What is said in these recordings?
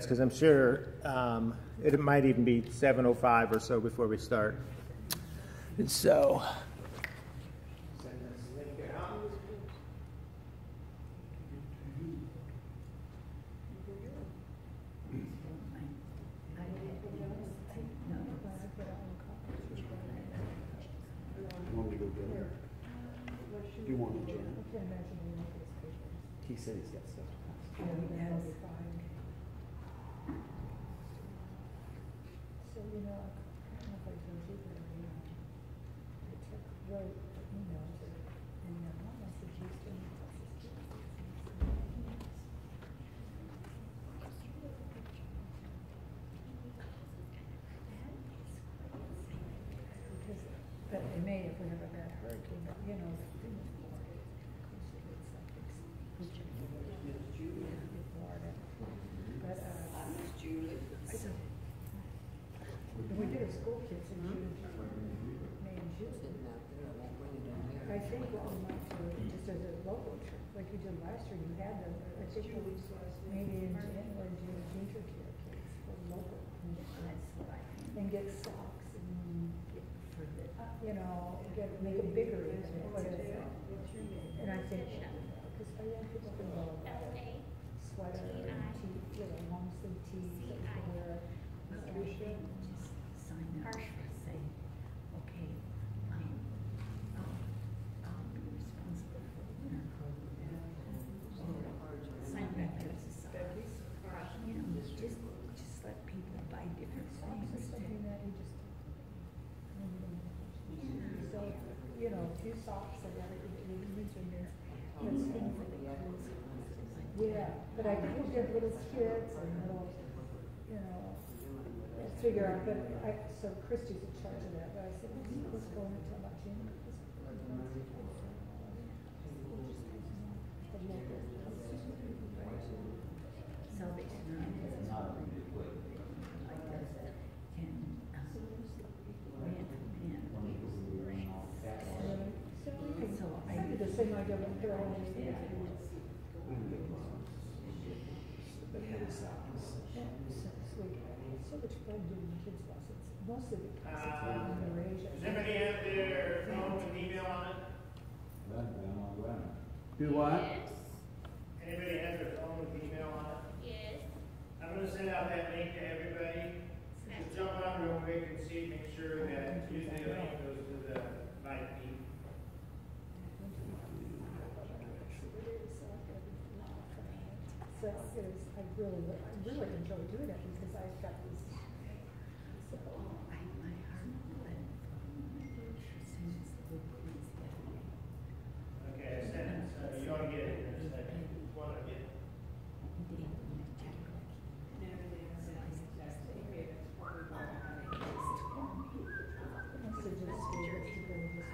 Because I'm sure it might even be 7:05 or so before we start. And so. Do you want a jam? He said he's got stuff to pass. So, you know, I don't know if I told you, but I wrote emails and I said Houston. Because, but it may if we have a bad hurricane, but you know, the thing is Florida. But, so, we did a school kids in June, May and June. I think what we might do, just as a local trip, like we did last year, you had them, I think maybe in January, June, ginger care kids for local. And get socks and, you know, make it bigger. And I think, because our young people can go sweater and tee, you know, long sleeve tees that we can wear. Sign up and say, okay, I'll be responsible for the winter coat. Sign back to society. You know, just let people buy different things. Something that you just, so, you know, a few socks and everything, in there. Yeah, but I think we'll get little kids and little, you know, figure out, but so Christy's in charge of that, but I said, let's go and tell about June. Salvation Army has a small like this, and man from man, so I did the same idea with Carol. So much fun doing kids lessons. Most of the classes are in Eurasia. Does anybody have their phone with email on it? Do what? Anybody have their phone with email on it? Yes. I'm going to send out that link to everybody. Just jump on real quick and see, make sure that usually the link goes to the live feed. So I really enjoy doing it because I've got these. So, my heart bled since the police got me. Okay, I sent it. So you want to get it in a second. Want to get it?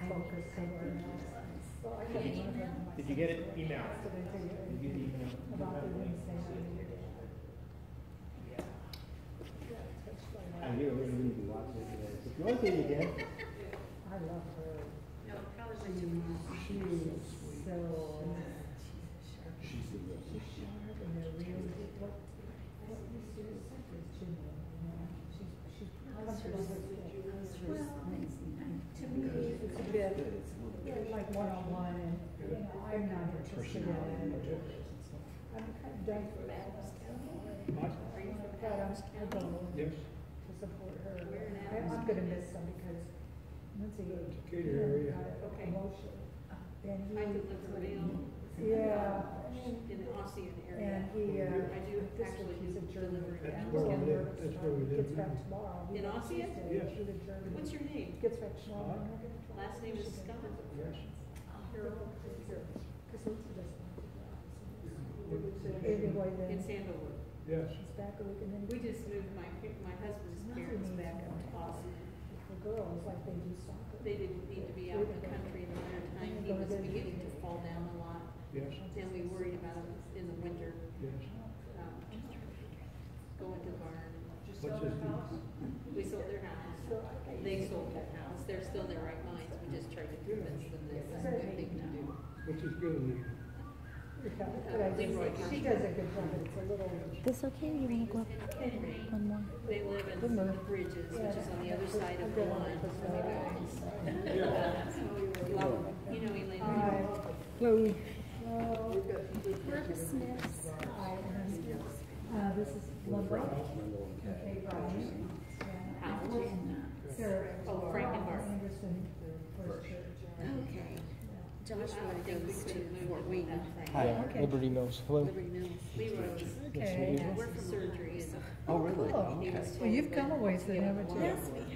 focus somewhere else. Well, I got one of them. Did you get it? Email. Did I tell you Did you get the email? about the Wednesday night? I hear we're going to be watching it today. If you want to, you can. I love her. No, probably She is so. She's the best. She's sharp and they're real. What you see is genuine, you know. She's comfortable with it. Well, to me, it's a bit like one-on-one, and you know, I'm not interested in it. I'm kind of done for that. But I go to support her. I'm going to miss them because Lindsay got a promotion, and he, yeah. in the Ossian area. And he, I do this actually week he's a do German. delivery. He's That's where we gonna live. work That's where we tomorrow. live Gets back now. tomorrow. He In works Ossian? Tuesday. Yes. He's a German. What's your name? Gets back tomorrow. Last name is Scott. Yes. Because Lindsay doesn't like to drive. Anyway, then. In Sandover. Yes. He's back a week and then. We just moved my husband's parents back up to Ossian. For girls, like they do soccer. They didn't need to be out in the country in the winter time. He was beginning to fall down a lot. Yes. And we worried about him in the winter, Yes. going to the barn. What's his name? We sold their house. They sold their house. They're still in their right minds. We just tried to convince them that it's a good thing to do. What's his good name? Yeah, but I just, she does a good job, but it's a little. This okay, or you wanna go up one more? They live Good in move. Bridges, which is on the other side of the line. You know Elaine. Hello. We're the Smiths. This is Lumber. Okay, Brian. Sarah. Oh, Frankenberg. Anderson First Church. Okay. Joshua goes to Fort Wayne. Hi, Okay. Liberty Mills. Hello. Liberty Mills. Leroy's. Okay. Yeah, we're from surgery, so. Oh, really? Oh, Okay. well, you've come a ways then, haven't you? Yes, we have.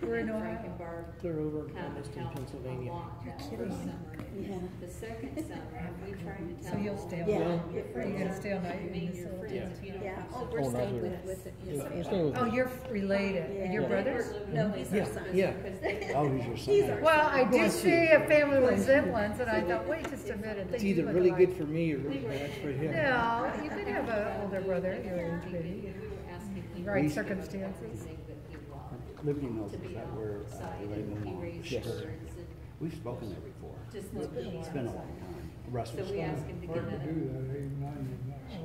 We're in Ohio. Frankenberg. They're over in Kind of Palmerston, helped Pennsylvania. a lot that kidding. first summer. Yeah. The second summer, we tried to tell. So you'll stay all Yeah. night? Are you gonna stay all night in Make this your little friends town? if you don't Yeah, have oh, some- we're Oh, not staying here. with it, yes, Yeah, we I'm are. staying with Oh, you're related. Yeah. Your brothers? No, he's our son. Yeah. Oh, he's your son. He's our Well, I do Bless see you. a family resemblance, and I thought, wait just a minute. It's they either look really alike. good for me or really bad for him. No, you could have an older brother, your age, maybe, We were asking people. right circumstances. Things that he loved Liberty Mills, to is be that where outside, Elaine and he belongs? raised Yes. birds and We've spoken there before. just loved being It's been a long outside. time. So Russell's we fun. asked him to get that. Well,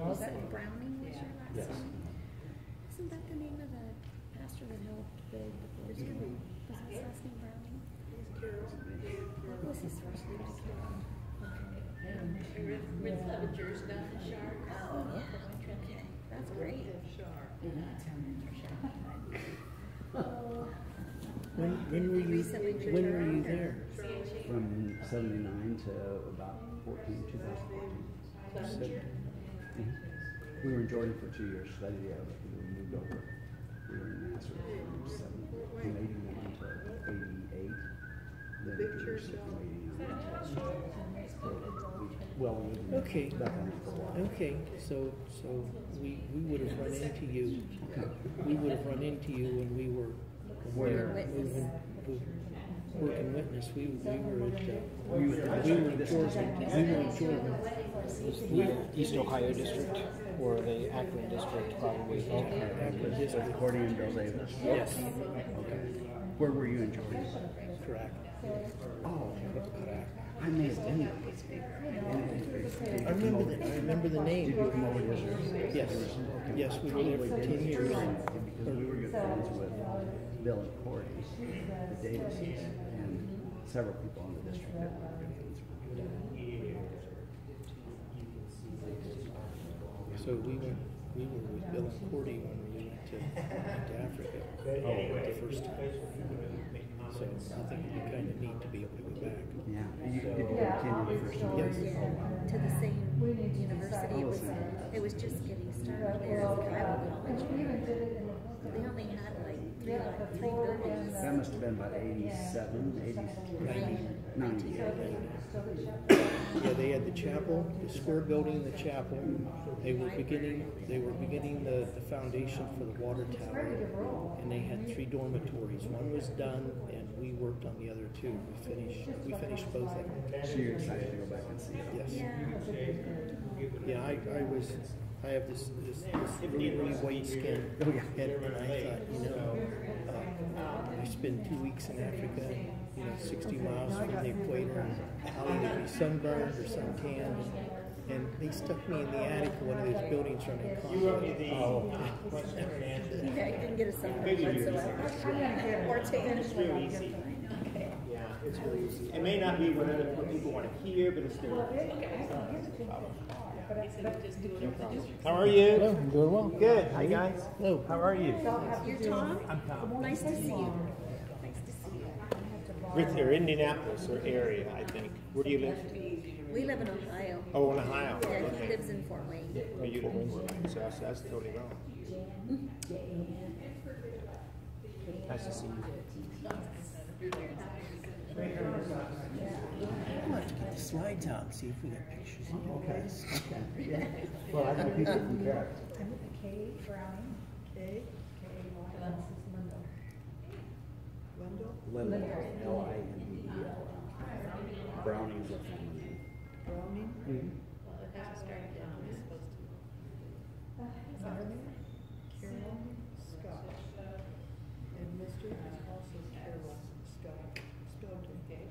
Was that- that Browning was your last Yes. name? Isn't that the name of the pastor that helped build the forest? Was his last name Browning? What was his first name? I can't remember. Ritz Levenger's down in Sharp. Oh, yeah, okay, that's great. When were you, Recently when were you returned, or- there? From 79 to about 2014. We were in Jordan for 2 years, studied there, but we moved over. We were in Nazareth from 81 to 88. Then Jerusalem from 89 well, we lived in Okay. Bethlehem for a while. Okay, so we would have run into you. We would have run into you when we were Where? working witness. We were at We were we were in Jordan. East Ohio District or the Akron District, probably. Akron District. According to Bill Davis. Yes, Okay. Where were you in Jordan? correct. Oh, Correct. I may have been there. I remember the Did name. you come over here? Yes, yes, we were there for 10 years. Because we were good friends with Bill and Corey, the Davises, and several people in the district that were good friends with. So we were with Bill and Cordy when we went to Africa the first time. So I think it'd be kind of neat to be able to go back. Yeah, did you go to Kenya the first time? Yes. Yeah, to the same university. It was just getting started there as a Bible college. They only had like three buildings. That must have been about 87, 90. Yeah, they had the chapel, the square building, the chapel. They were beginning the foundation for the water tower, and they had 3 dormitories. One was done, and we worked on the other 2. We finished both of them. So you're excited to go back and see it? Yes. Yeah. Yeah, I have this really, really white skin. Oh, yeah. And I thought, I spend 2 weeks in Africa, 60 miles from the equator, and I'll either be sunburned or suntanned. And they stuck me in the attic of one of those buildings running concrete. Oh. Yeah, you didn't get a sunburn whatsoever. Or tan. It's real easy. Yeah, it's really easy. It may not be what other people want to hear, but it's still. How are you? Hello, I'm doing well. Good. Hi guys. Hello. How are you? You're Tom? I'm Tom. Nice to see you. Nice to see you. With or Indianapolis or area, I think. Where do you live? We live in Ohio. Oh, in Ohio. Yeah, he Okay. lives in Fort Wayne. Oh, you live in Fort Wayne, so that's totally wrong. Nice to see you. I'll have to get the slides out and see if we got pictures of you guys. Well, I think people from Carrot. Kay Browning, Kay, this is Linda. Linda, L-I-N-D-E-L. Browning is a family name. Browning? It hasn't started yet. It's supposed to. Carol Scott. And Mr. is also Carol Scott. Scott, okay.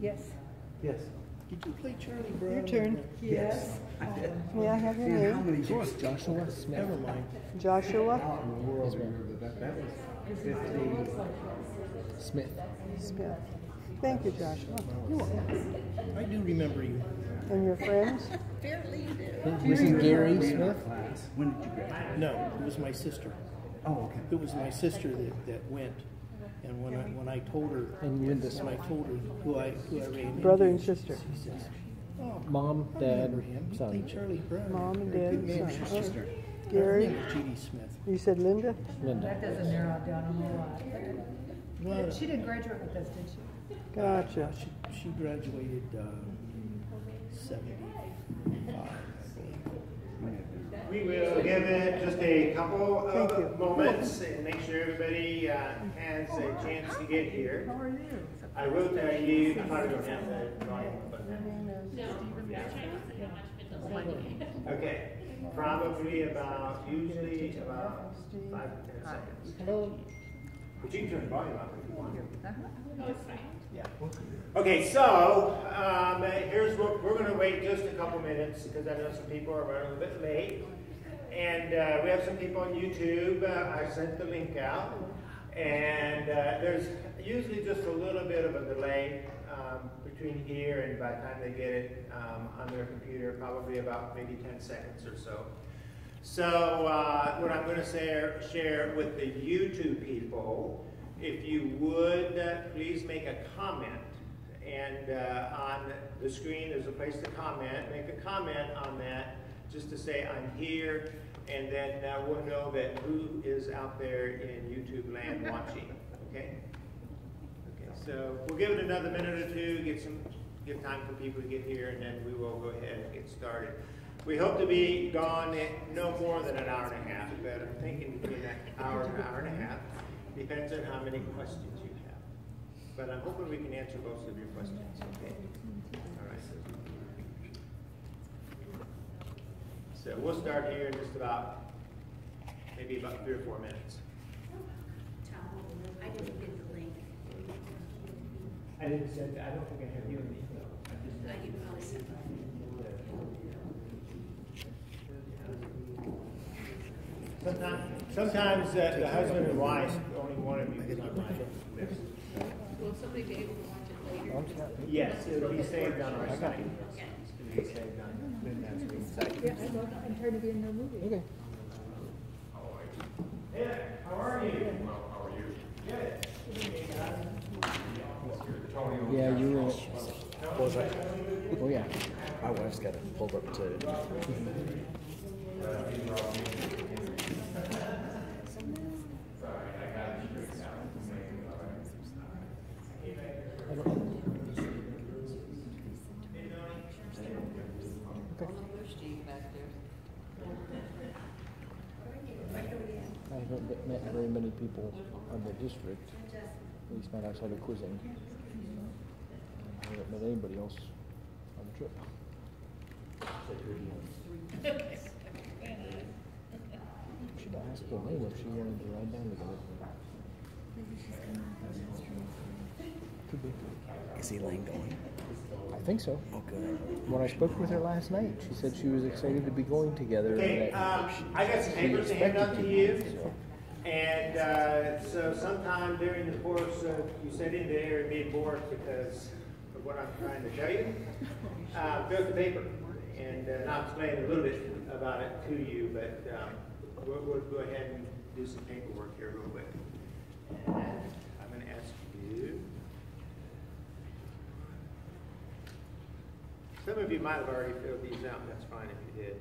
Yes. Yes. Did you play Charlie Brown? Your turn. Yes. I did. May I have your Man, how name? many years? Joshua Smith. Never mind. Joshua Out in the world, that was 50. Smith. Smith. Thank you, Joshua. You're welcome. I do remember you. And your friends? Wasn't Gary We in our Smith? class. When did you graduate? No, it was my sister. Oh, okay. It was my sister that went. And when I told her, And Linda when I told her who I ran Brother and into, sister. she says, "Oh, Mom, I Dad, remember him. He son. played Charlie Brown." Mom and Very dad good and name. son. Sister. Her Gary? name was Judy Smith. You said Linda? Linda. That doesn't narrow it down a whole lot. Well, She didn't graduate with us, did she? Gotcha. she graduated 75, I believe. We will give it just a couple Thank you. of moments and make sure everybody has a chance to get here. How are you? I will tell you, I probably don't have the volume button. Okay, probably usually about 5 to 10 seconds. Hello. But you can turn the volume up if you want. Yeah. Okay, so here's what we're going to wait just a couple minutes because I know some people are running a little bit late. And we have some people on YouTube. I sent the link out. And there's usually just a little bit of a delay between here and by the time they get it on their computer, probably about maybe 10 seconds or so. So what I'm going to share with the YouTube people, if you would please make a comment. And on the screen there's a place to comment. Make a comment on that just to say I'm here, and then we'll know that who is out there in YouTube land watching. Okay? Okay, so we'll give it another minute or two, give time for people to get here, and then we will go ahead and get started. We hope to be gone in no more than an hour and a half, but I'm thinking between an hour and a half. Depends on how many questions you have. But I'm hoping we can answer most of your questions. Okay? All right. So we'll start here in just maybe about 3 or 4 minutes. Tom, I didn't get the link. I didn't send, I don't think I have you in the email. You probably sent it. Sometimes the husband and wife, only one of you is on my list. Will somebody be able to watch it later? Yes, it'll be saved on our site. Okay. It'll be saved on Lynn site. Yeah, I'm trying to be in the movie. Okay. Hey there, how are you? Well, how are you? Good. Yeah, you were. What was that? Oh yeah. My wife's got it pulled up too. I haven't met very many people on the district, at least not outside of quizzing. I haven't met anybody else on the trip. Should I ask Elaine if she wanted to ride down together? Could be. Is Elaine going? I think so. Oh, good. When I spoke with her last night, she said she was excited to be going together. Okay, and that I got some she papers to hand out expected to be, you. so. And so sometime during the course of you sitting there and being bored because of what I'm trying to tell you, fill out the paper. And I'll explain a little bit about it to you, but we'll go ahead and do some paperwork here real quick. And I'm going to ask you. Some of you might have already filled these out, and that's fine if you did.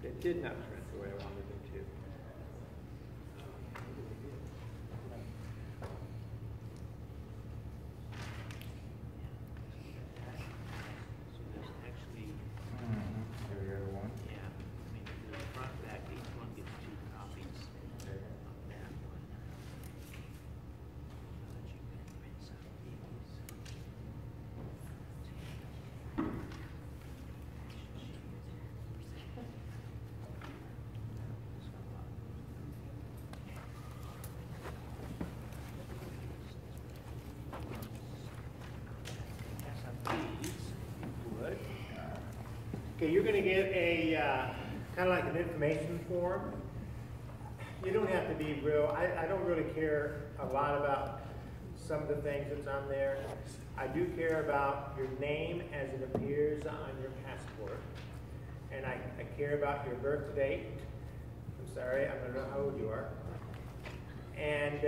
It did not print the way I wanted them to. So there's actually, yeah, I mean, the front back, each one gets 2 copies of that one. I'll let you print some of these. Okay, you're going to get a kind of like an information form. You don't have to be real. I don't really care a lot about some of the things that's on there. I do care about your name as it appears on your passport. And I care about your birth date. I'm sorry, I don't know how old you are. And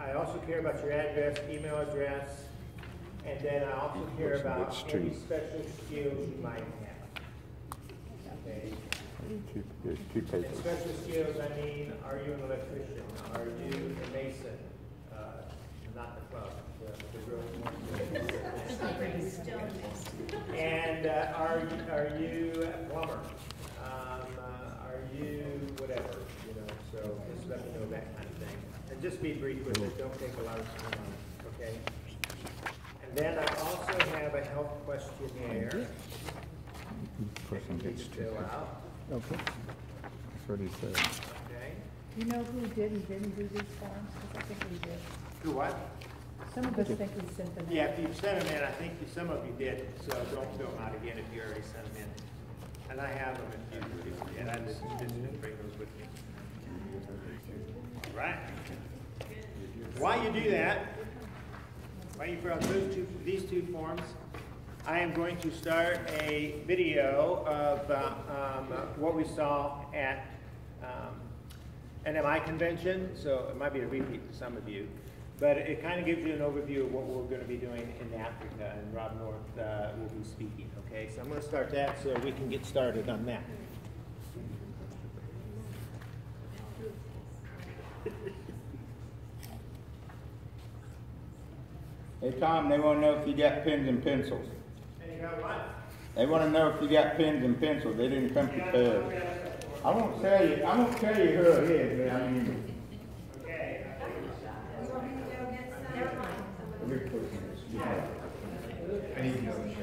I also care about your address, email address, and then I also care about any special skills you might have. Okay. And special skills, I mean, are you an electrician? Are you a mason? Not the club, the girls. And are you a plumber? Are you whatever? You know, so just let me know that kind of thing. And just be brief with it. Don't take a lot of time on it. Okay. And then I also have a health questionnaire. Person gets to fill out. Okay. That's what he said. Okay. You know who did and didn't do these forms? Because I think we did. Do what? Some of us think we sent them. Yeah, if you sent them in, I think some of you did, so don't fill them out again if you already sent them in. And I have them if you did. I just didn't bring those with me. All right. While you do that, while you fill out these two forms, I am going to start a video of what we saw at NMI convention. So it might be a repeat for some of you. But it kind of gives you an overview of what we're going to be doing in Africa, and Rob North will be speaking, okay? So I'm going to start that so we can get started on that. Hey Tom, they want to know if you got pens and pencils. Hey, you got what? They want to know if you got pens and pencils. They didn't come prepared. I won't tell you who it is, but I mean. Okay. I need to know the shape.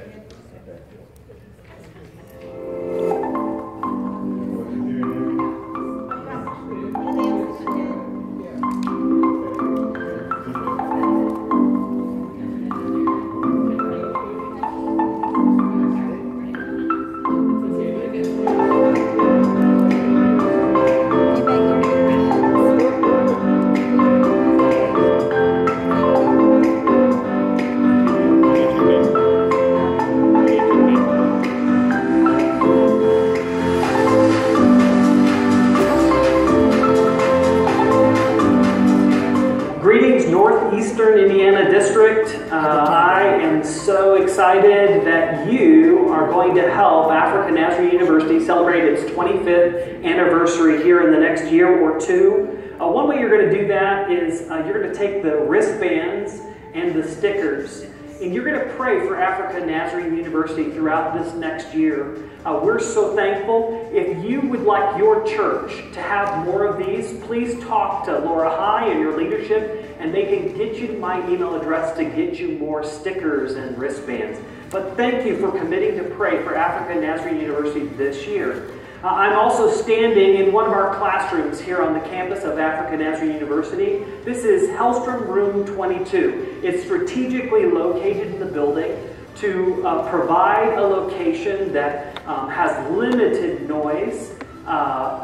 Excited that you are going to help African Nazarene University celebrate its 25th anniversary here in the next year or two. One way you're going to do that is you're going to take the wristbands and the stickers, and you're going to pray for African Nazarene University throughout this next year. We're so thankful. If you would like your church to have more of these, please talk to Laura High and your leadership, and they can get you my email address to get you more stickers and wristbands. But thank you for committing to pray for African Nazarene University this year. I'm also standing in one of our classrooms here on the campus of African Nazarene University. This is Hellstrom Room 22. It's strategically located in the building to provide a location that has limited noise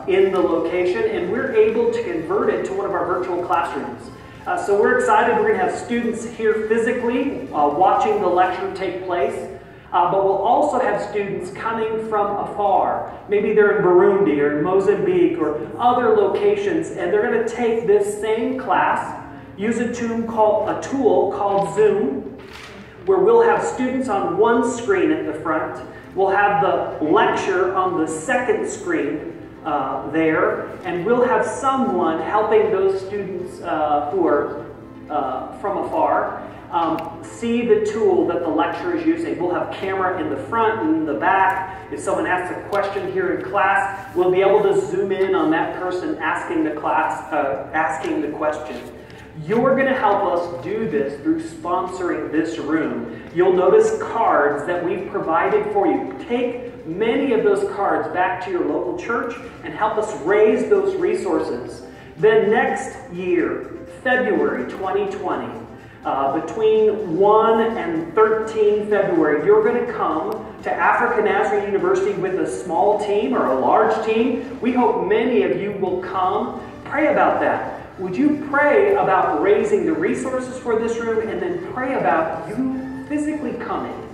in the location, and we're able to convert it to one of our virtual classrooms. So we're excited. We're going to have students here physically watching the lecture take place, but we'll also have students coming from afar. Maybe they're in Burundi or in Mozambique or other locations, and they're going to take this same class, use a tool called Zoom, where we'll have students on one screen at the front. We'll have the lecture on the second screen there, and we'll have someone helping those students who are from afar see the tool that the lecturer is using. We'll have camera in the front and in the back. If someone asks a question here in class, we'll be able to zoom in on that person asking the question. You're going to help us do this through sponsoring this room. You'll notice cards that we've provided for you. Take many of those cards back to your local church and help us raise those resources. Then next year, February 2020, Between 1 and 13 February, you're going to come to African Nazarene University with a small team or a large team. We hope many of you will come. Pray about that. Would you pray about raising the resources for this room, and then pray about you physically coming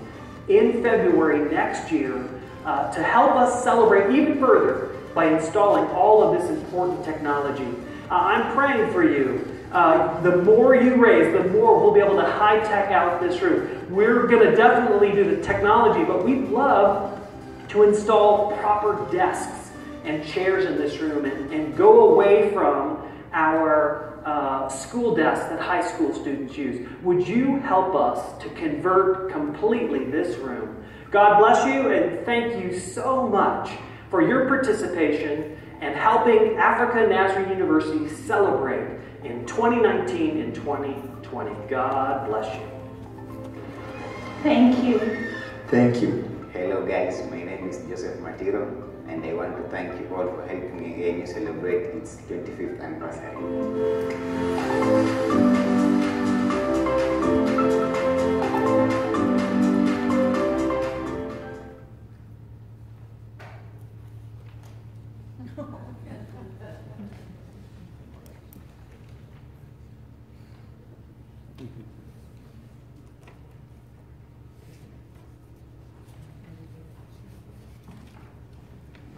in February next year to help us celebrate even further by installing all of this important technology. I'm praying for you. The more you raise, the more we'll be able to high-tech out this room. We're going to definitely do the technology, but we'd love to install proper desks and chairs in this room and go away from our school desks that high school students use. Would you help us to convert completely this room? God bless you, and thank you so much for your participation and helping African Nazarene University celebrate in 2019 and 2020. God bless you. Thank you. Thank you. Hello guys, my name is Joseph Matiro, and I want to thank you all for helping ANU celebrate its 25th anniversary.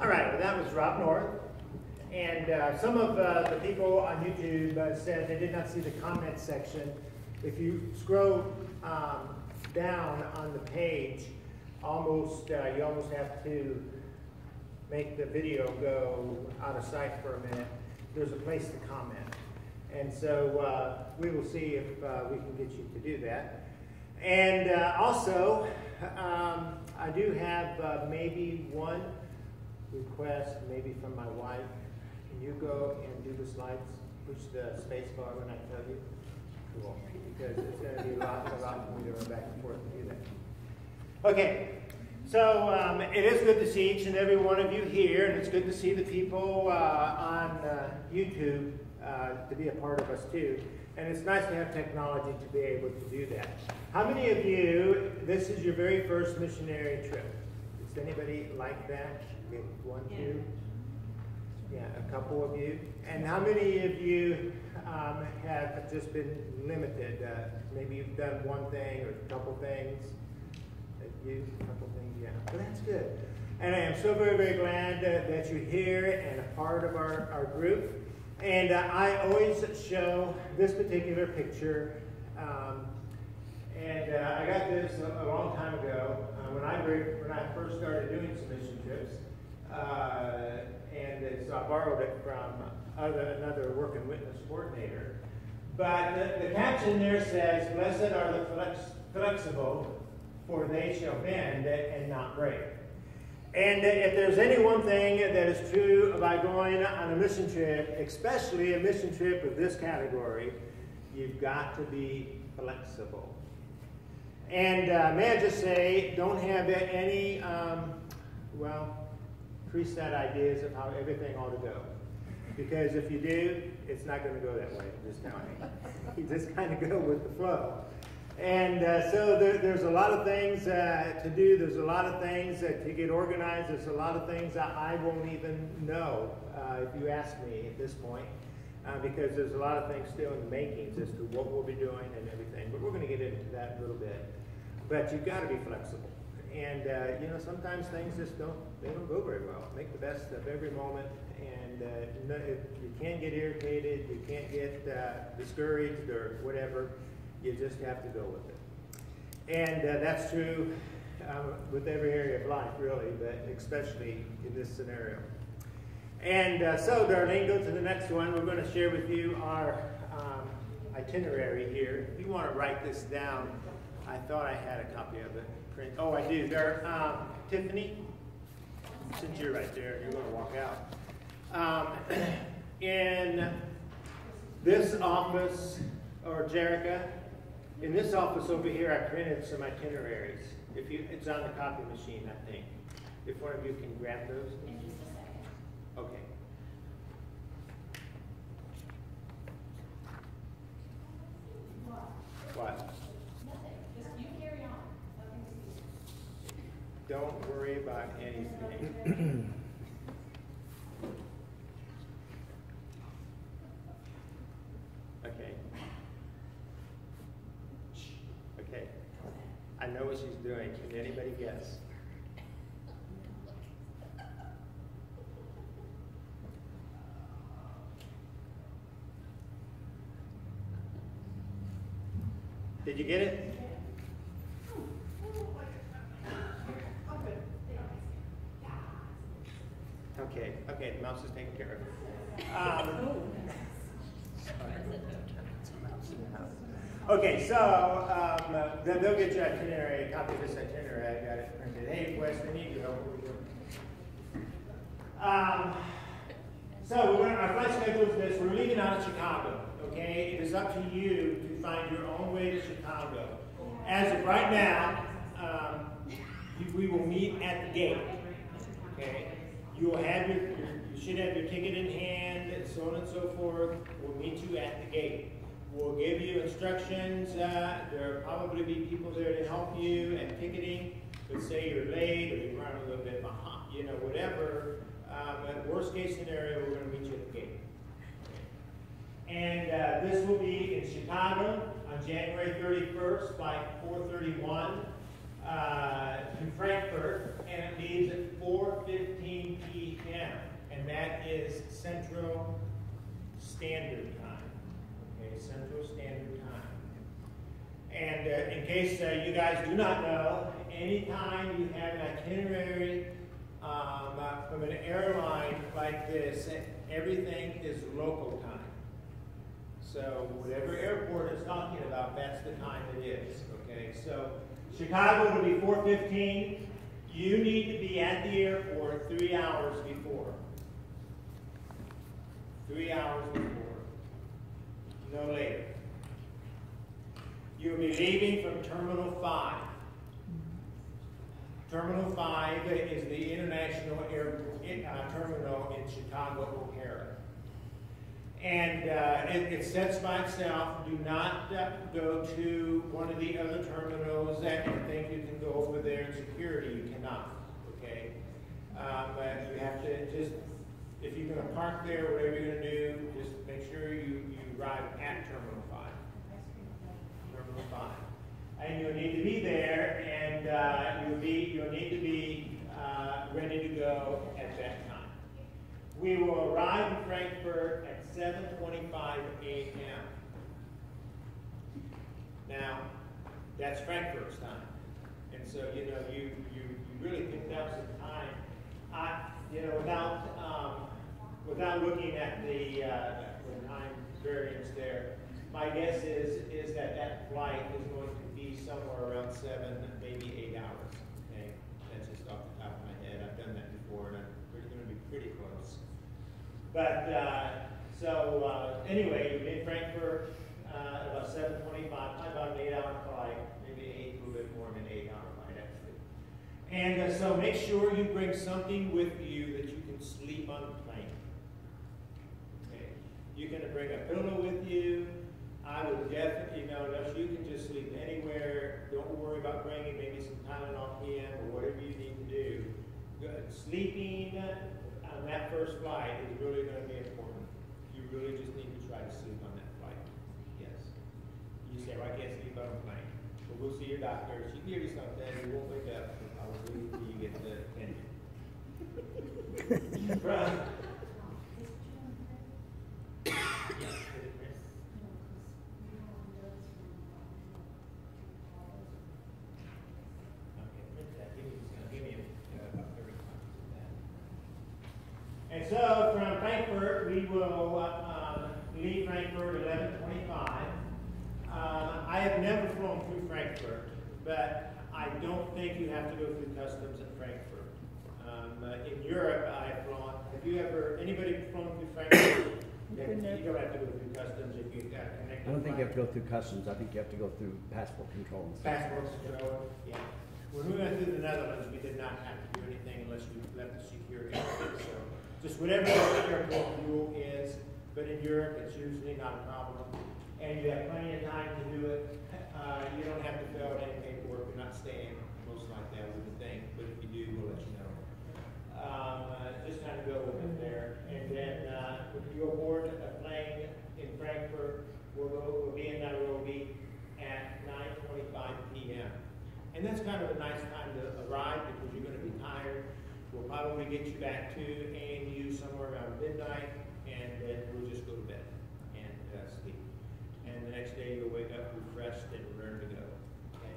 All right, well, that was Rob North. And some of the people on YouTube said they did not see the comment section. If you scroll down on the page, you almost have to make the video go out of sight for a minute. There's a place to comment. And so we will see if we can get you to do that. And also, I do have maybe one request, maybe from my wife. Can you go and do the slides? Push the space bar when I tell you. Cool. Because it's going to be a lot for me to run back and forth and do that. Okay. So it is good to see each and every one of you here, and it's good to see the people on YouTube to be a part of us too. And it's nice to have technology to be able to do that. How many of you, this is your very first missionary trip? Is anybody like that? Okay, 1, 2? Yeah, a couple of you. And how many of you have just been limited? Maybe you've done one thing or a couple things. You, a couple things, yeah. Well, that's good. And I am so very, very glad that you're here and a part of our group. And I always show this particular picture. And I got this a long time ago when I first started doing some mission trips. And so I borrowed it from another work and witness coordinator. But the caption there says, "Blessed are the flexible, for they shall bend and not break." And if there's any one thing that is true about going on a mission trip, especially a mission trip of this category, you've got to be flexible. And may I just say, don't have any, preset ideas of how everything ought to go. Because if you do, it's not going to go that way, I'm just telling you. You just kind of go with the flow. And so there's a lot of things to do. There's a lot of things to get organized. There's a lot of things that I won't even know if you ask me at this point. Because there's a lot of things still in the makings as to what we'll be doing and everything. But we're going to get into that in a little bit. But you've got to be flexible. And sometimes things just don't go very well. Make the best of every moment. And you can't get irritated. You can't get discouraged or whatever. You just have to go with it. And that's true with every area of life, really, but especially in this scenario. And so, Darlene, go to the next one. We're going to share with you our itinerary here. If you want to write this down, I thought I had a copy of it. Oh, I do. There, Tiffany, since you're right there, you're going to walk out. In this office, or Jerica, in this office over here, I printed some itineraries. It's on the copy machine, I think. If one of you can grab those. Okay. What? about anything. Okay. Okay. I know what she's doing. Can anybody guess? Did you get it? Okay, okay, the mouse is taken care of. Okay, so they'll get you itinerary, a copy of this itinerary. I got it printed. Hey, Wes, I need you to help me. So our flight schedule is this. We're leaving out of Chicago. Okay, it is up to you to find your own way to Chicago. As of right now, we will meet at the gate. Okay, you will have you should have your ticket in hand, and so on and so forth. We'll meet you at the gate. We'll give you instructions. There'll probably be people there to help you at ticketing. But say you're late or you're running a little bit behind, you know, whatever. Worst case scenario, we're going to meet you at the gate. And this will be in Chicago on January 31st by 4:31 to Frankfurt, and it leaves at 4:15 p.m. and that is Central Standard Time. Okay, Central Standard Time. And in case you guys do not know, anytime you have an itinerary from an airline like this, everything is local time. So whatever airport it's talking about, that's the time it is. Okay, so Chicago will be 4:15. You need to be at the airport 3 hours before. 3 hours before. No later. You'll be leaving from Terminal 5. Terminal 5 is the international airport terminal in Chicago O'Hare. And it sets by itself. Do not go to one of the other terminals and think you can go over there in security. You cannot, okay? But you have to just, if you're going to park there, whatever you're going to do, just make sure you arrive at Terminal 5. Terminal 5. And you'll need to be there, and you'll need to be ready to go at that time. We will arrive in Frankfurt at 7:25 a.m. Now, that's Frankfurt's time, and so you know you really picked up some time. Without looking at the time variance there, my guess is that flight is going to be somewhere around 7, maybe 8 hours. Okay, that's just off the top of my head. I've done that before, and we're going to be pretty close. But anyway, you'll be in Frankfurt about 7:25, about an 8-hour flight, maybe a little bit more than an 8-hour flight actually. And so make sure you bring something with you that you can sleep on the plane. Okay, you're going to bring a pillow with you. I would definitely, unless you can just sleep anywhere, don't worry about bringing maybe some Tylenol PM or whatever you need to do. Sleeping on that first flight is really going to be important. You really just need to try to sleep on that flight. Yes. You say, well, I can't sleep on a plane. Well, we'll see your doctor. She can give you something. You won't wake up probably until you get the opinion. Right. And so from Frankfurt, we will leave Frankfurt at 11:25. I have never flown through Frankfurt, but I don't think you have to go through customs in Frankfurt. In Europe, I have flown. Have you ever, anybody flown through Frankfurt? You don't have to go through customs if you've got connected. I don't think you have to go through customs. I think you have to go through passport control. Passport control, yeah. When we went through the Netherlands, we did not have to do anything unless we left the security. So just whatever the airport rule is, but in Europe, it's usually not a problem. And you have plenty of time to do it. You don't have to fill out any paperwork. You're not staying, most likely, I wouldn't think. But if you do, we'll let you know. And that's kind of a nice time to arrive because you're going to be tired. We'll probably get you back to ANU somewhere around midnight, and then we'll just go to bed and sleep. And the next day you'll wake up refreshed and ready to go. Okay?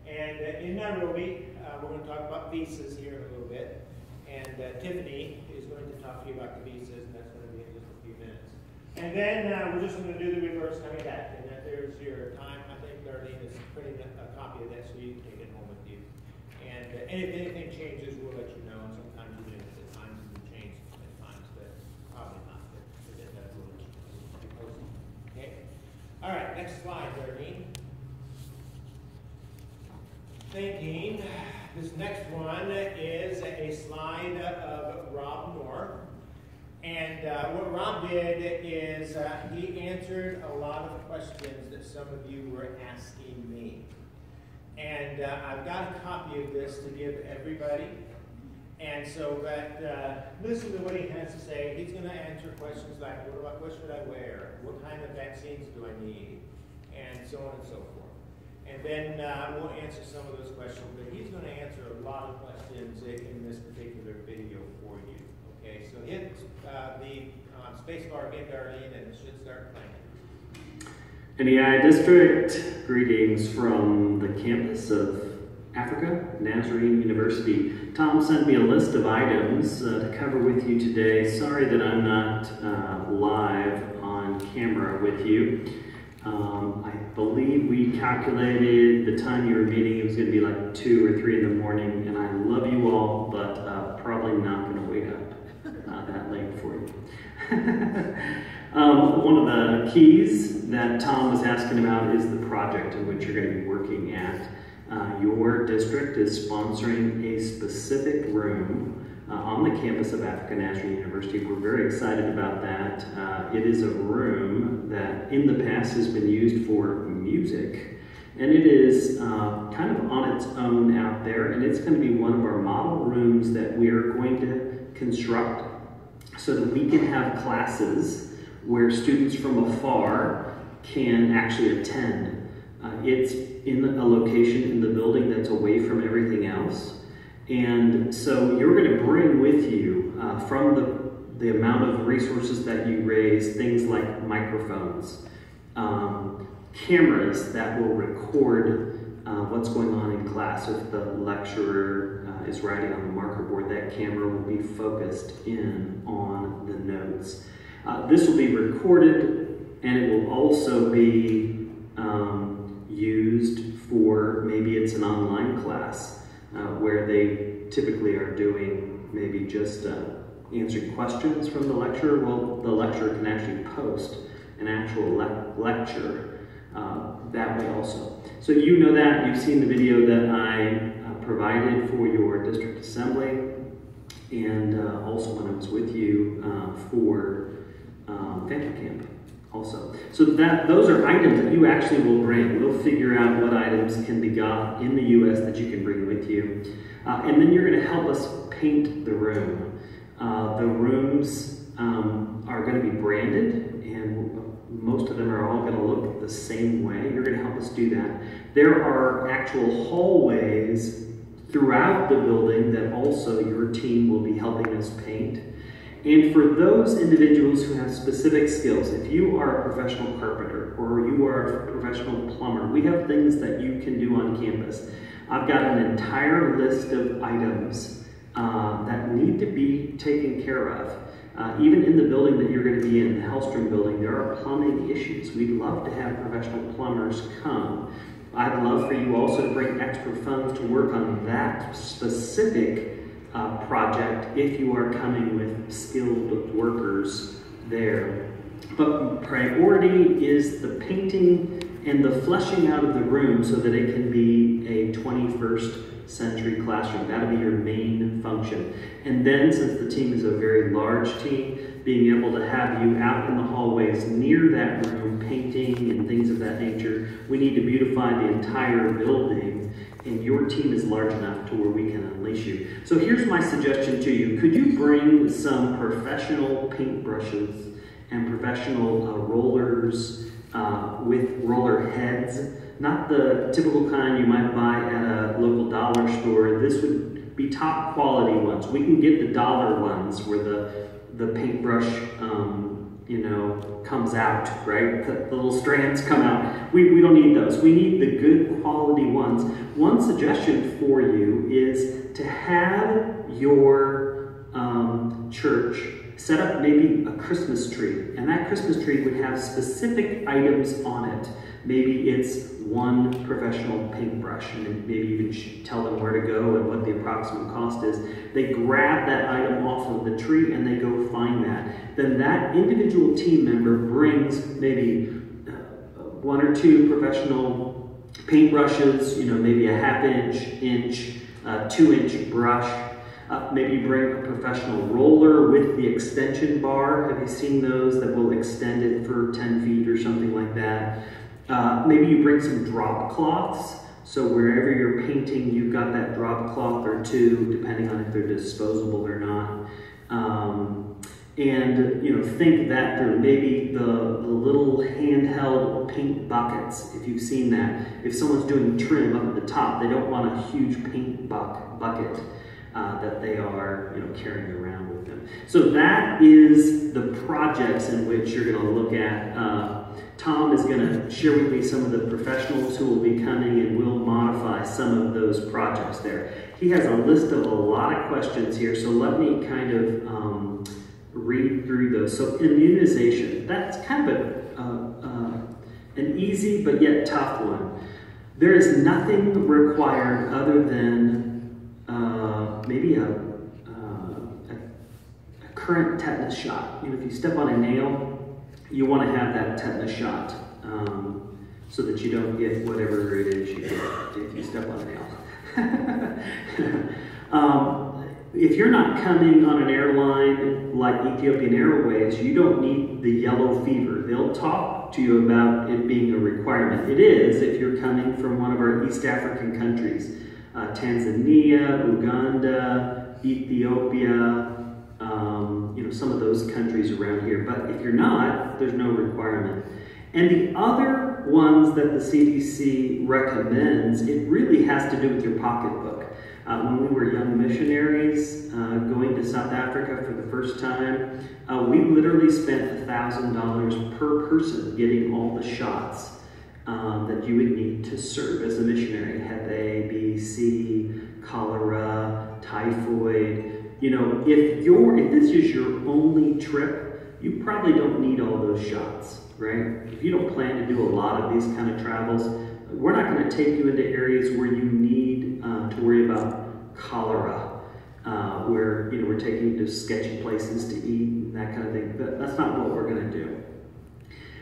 And in Nairobi, we're going to talk about visas here in a little bit. And Tiffany is going to talk to you about the visas, and that's going to be in just a few minutes. And then we're just going to do the reverse coming back. And that there's your time. I think Darlene is printing a copy of that so you can take it home with you. And if anything changes, we'll let you know. And sometimes you do at times it will change at times, but probably not. But then that will be posted. Okay? All right, next slide, Darlene. Thinking. This next one is a slide of Rob Moore. And what Rob did is he answered a lot of questions that some of you were asking me. And I've got a copy of this to give everybody. And so that, listen to what he has to say. He's going to answer questions like, what should I wear? What kind of vaccines do I need? And so on and so forth. And then we'll answer some of those questions, but he's going to answer a lot of questions in this particular video for you. Okay, so hit the space bar again, Darlene, and it should start playing. NEI District, greetings from the campus of Africa, Nazarene University. Tom sent me a list of items to cover with you today. Sorry that I'm not live on camera with you. I believe we calculated the time you were meeting, it was going to be like 2 or 3 in the morning, and I love you all, but probably not going to wait up that late for you. One of the keys that Tom was asking about is the project in which you're going to be working at. Your district is sponsoring a specific room on the campus of African Nazarene University. We're very excited about that. It is a room that in the past has been used for music, and it is kind of on its own out there, and it's going to be one of our model rooms that we are going to construct so that we can have classes where students from afar can actually attend. It's in a location in the building that's away from everything else. And so you're going to bring with you, from the amount of resources that you raise, things like microphones, cameras that will record what's going on in class. If the lecturer is writing on the marker board, that camera will be focused in on the notes. This will be recorded, and it will also be used for, maybe it's an online class, where they typically are doing maybe just answering questions from the lecturer. Well, the lecturer can actually post an actual lecture that way also. So you know that, you've seen the video that I provided for your district assembly, and also when I was with you for Phantom Camp also. So those are items that you actually will bring. We'll figure out what items can be got in the U.S. that you can bring with you. And then you're going to help us paint the room. The rooms are going to be branded, and most of them are all going to look the same way. You're going to help us do that. There are actual hallways throughout the building that also your team will be helping us paint. And for those individuals who have specific skills, if you are a professional carpenter or you are a professional plumber, we have things that you can do on campus. I've got an entire list of items that need to be taken care of. Even in the building that you're going to be in, the Hellstrom building, there are plumbing issues. We'd love to have professional plumbers come. I'd love for you also to bring extra funds to work on that specific project if you are coming with skilled workers there. But priority is the painting and the fleshing out of the room so that it can be a 21st century classroom. That'll be your main function. And then, since the team is a very large team, being able to have you out in the hallways near that room, painting and things of that nature, we need to beautify the entire building, and your team is large enough to where we can unleash you. So here's my suggestion to you. Could you bring some professional paintbrushes and professional rollers with roller heads. Not the typical kind you might buy at a local dollar store. This would be top quality ones. We can get the dollar ones where the paintbrush, comes out, right? The little strands come out. We don't need those. We need the good quality ones. One suggestion for you is to have your church set up maybe a Christmas tree, and that Christmas tree would have specific items on it. Maybe it's one professional paintbrush, and maybe you can tell them where to go and what the approximate cost is. They grab that item off of the tree and they go find that. Then that individual team member brings maybe one or two professional paintbrushes, maybe a half-inch, 2-inch brush. Maybe you bring a professional roller with the extension bar. Have you seen those that will extend it for 10 feet or something like that? Maybe you bring some drop cloths. So wherever you're painting, you've got that drop cloth or two, depending on if they're disposable or not. Think that through. Maybe the little handheld paint buckets, if you've seen that. If someone's doing trim up at the top, they don't want a huge paint bucket that they are carrying around with them. So that is the projects in which you're going to look at. Tom is going to share with me some of the professionals who will be coming, and we'll modify some of those projects there. He has a list of a lot of questions here, so let me kind of read through those. So immunization, that's kind of an easy but yet tough one. There is nothing required other than maybe a current tetanus shot. If you step on a nail, you want to have that tetanus shot so that you don't get whatever it is you get if you step on a nail. If you're not coming on an airline like Ethiopian Airways, you don't need the yellow fever. They'll talk to you about it being a requirement. It is if you're coming from one of our East African countries. Tanzania, Uganda, Ethiopia, some of those countries around here. But if you're not, there's no requirement. And the other ones that the CDC recommends, it really has to do with your pocketbook. When we were young missionaries going to South Africa for the first time, we literally spent $1,000 per person getting all the shots that you would need to serve as a missionary. Hep A, B, C, cholera, typhoid. If this is your only trip, you probably don't need all those shots, right? If you don't plan to do a lot of these kind of travels, we're not going to take you into areas where you need to worry about cholera, where we're taking you to sketchy places to eat and that kind of thing. But that's not what we're going to do.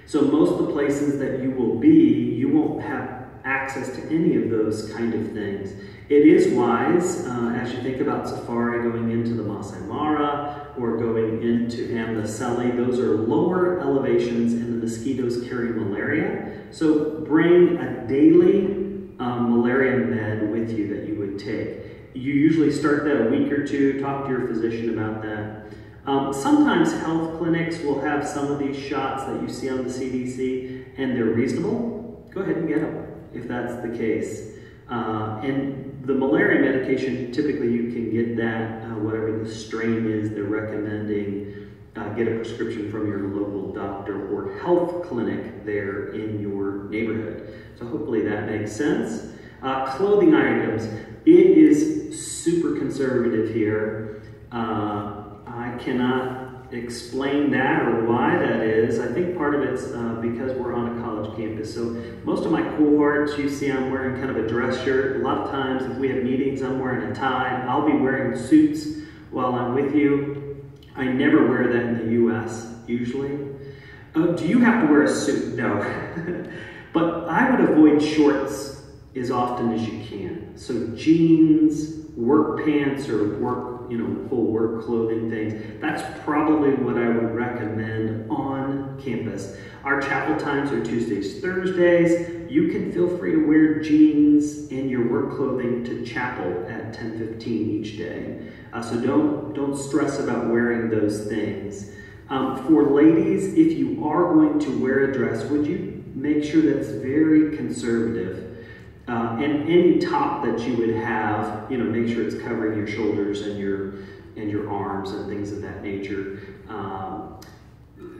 So most of the places that you will be, you won't have access to any of those kind of things. It is wise, as you think about safari going into the Masai Mara or going into Amboseli, those are lower elevations and the mosquitoes carry malaria. So bring a daily malaria med with you that you would take. You usually start that a week or two, talk to your physician about that. Sometimes health clinics will have some of these shots that you see on the CDC, and they're reasonable. Go ahead and get them if that's the case. And the malaria medication, typically you can get that, whatever the strain is they're recommending, get a prescription from your local doctor or health clinic there in your neighborhood. So hopefully that makes sense. Clothing items, it is super conservative here. I cannot explain that or why that is. I think part of it's because we're on a college campus. So most of my cohorts, you see I'm wearing kind of a dress shirt. A lot of times if we have meetings, I'm wearing a tie. I'll be wearing suits while I'm with you. I never wear that in the US, usually. Do you have to wear a suit? No. But I would avoid shorts as often as you can. So jeans, work pants, or work, full work clothing things. That's probably what I would recommend on campus. Our chapel times are Tuesdays, Thursdays. You can feel free to wear jeans and your work clothing to chapel at 10:15 each day. So don't stress about wearing those things. For ladies, if you are going to wear a dress, would you make sure that it's very conservative. And any top that you would have, make sure it's covering your shoulders and your arms and things of that nature.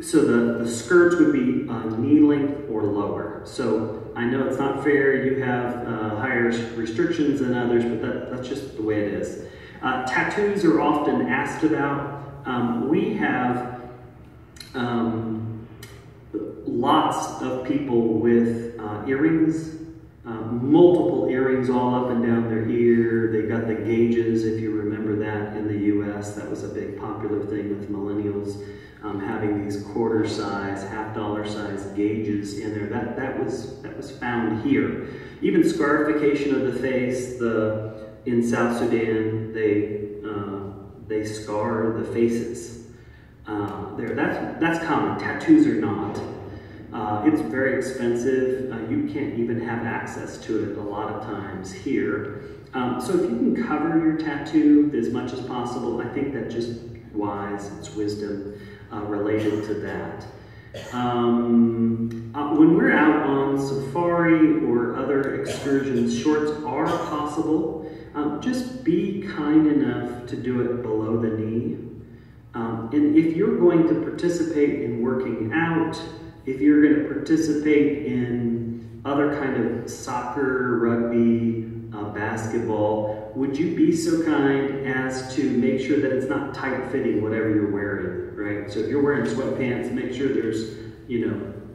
So the skirts would be knee length or lower. So I know it's not fair, you have higher restrictions than others, but that's just the way it is. Tattoos are often asked about. We have lots of people with earrings, multiple earrings all up and down their ear. They got the gauges, if you remember that in the US. That was a big popular thing with millennials, having these quarter size, $half size gauges in there. That was found here. Even scarification of the face. In South Sudan, they scar the faces. That's common. Tattoos are not. It's very expensive. You can't even have access to it a lot of times here. So if you can cover your tattoo as much as possible, I think that's just wise. It's wisdom related to that. When we're out on safari or other excursions, shorts are possible. Just be kind enough to do it below the knee. And if you're going to participate in working out, if you're going to participate in other kind of soccer, rugby, basketball, would you be so kind as to make sure that it's not tight-fitting whatever you're wearing, right? So if you're wearing sweatpants, make sure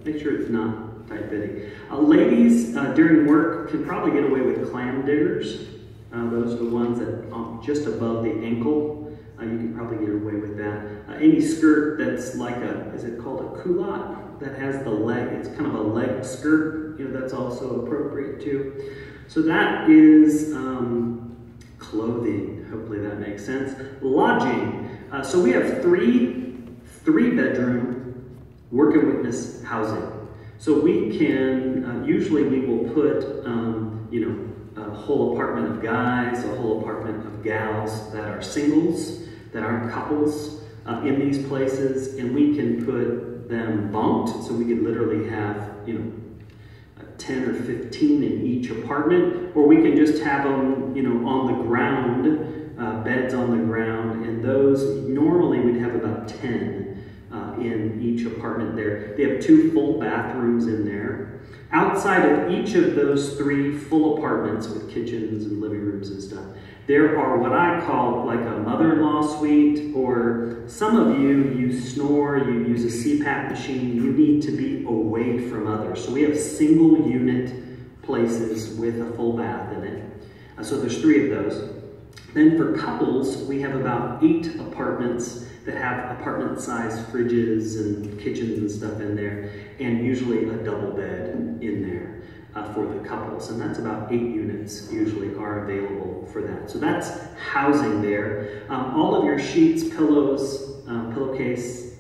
make sure it's not tight-fitting. Ladies during work can probably get away with clam diggers. Those are the ones that just above the ankle. You can probably get away with that. Any skirt that's like is it called a culotte? That has the leg, it's kind of a leg skirt, that's also appropriate too. So that is clothing. Hopefully that makes sense. Lodging. So we have three bedroom work and witness housing. So we can, usually we will put, a whole apartment of guys, a whole apartment of gals that are singles, that aren't couples in these places, and we can put them bunked, so we could literally have, 10 or 15 in each apartment, or we can just have them, on the ground, beds on the ground, and those, normally we'd have about 10 in each apartment there. They have 2 full bathrooms in there. Outside of each of those 3 full apartments with kitchens and living rooms and stuff, there are what I call like a mother-in-law suite, or some of you snore, you use a CPAP machine, you need to be away from others. So we have single unit places with a full bath in it. So there's 3 of those. Then for couples, we have about 8 apartments that have apartment-sized fridges and kitchens and stuff in there, and usually a double bed in there for the couples. And that's about 8 units usually are available for that. So that's housing there. All of your sheets, pillows, pillowcase,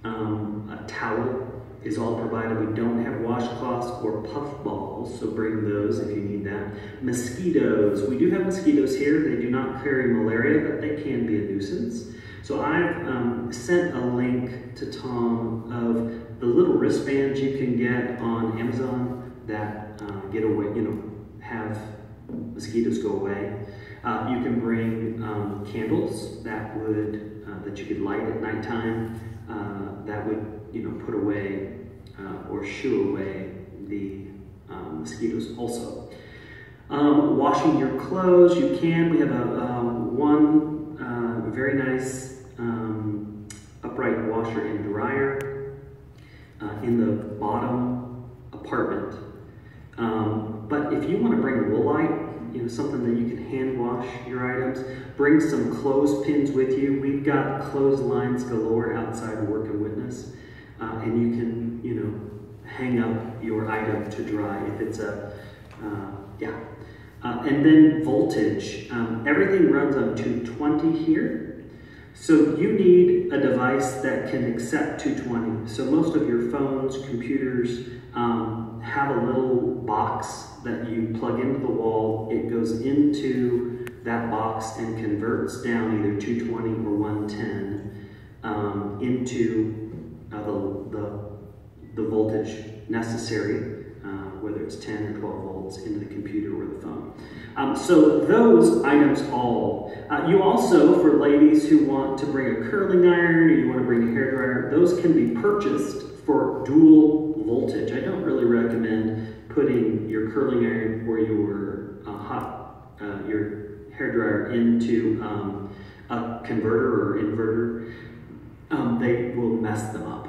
a towel is all provided. We don't have washcloths or puff balls, so bring those if you need that. Mosquitoes. We do have mosquitoes here. They do not carry malaria, but they can be a nuisance. So I've sent a link to Tom of the little wristbands you can get on Amazon that get away, have mosquitoes go away. You can bring candles that you could light at nighttime that would put away or shoo away the mosquitoes also. Washing your clothes, you can. We have one very nice upright washer and dryer in the bottom apartment. But if you want to bring Woolite, something that you can hand wash your items, bring some clothespins with you. We've got clotheslines galore outside Work and Witness, and you can, hang up your item to dry if it's and then voltage. Everything runs on 220 here. So you need a device that can accept 220. So most of your phones, computers, have a little box that you plug into the wall. It goes into that box and converts down either 220 or 110 into the voltage necessary, whether it's 10 or 12 volts, into the computer or the phone. So those items all. You also, for ladies who want to bring a curling iron or you want to bring a hairdryer, those can be purchased for dual voltage. I don't really recommend putting your curling iron or your your hairdryer into a converter or inverter. They will mess them up.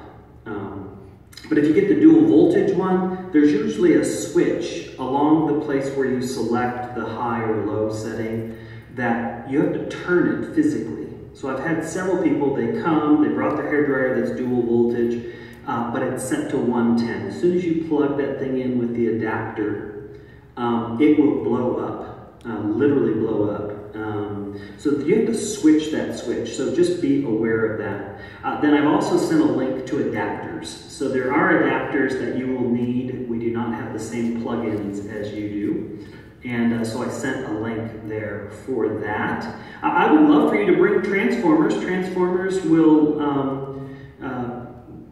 But if you get the dual voltage one, there's usually a switch along the place where you select the high or low setting that you have to turn it physically. So I've had several people, they come, they brought their hairdryer that's dual voltage, but it's set to 110. As soon as you plug that thing in with the adapter, it will blow up, literally blow up. So you have to switch that switch, so just be aware of that. Then I've also sent a link to adapters. So there are adapters that you will need. We do not have the same plugins as you do. And so I sent a link there for that. I would love for you to bring transformers. Transformers will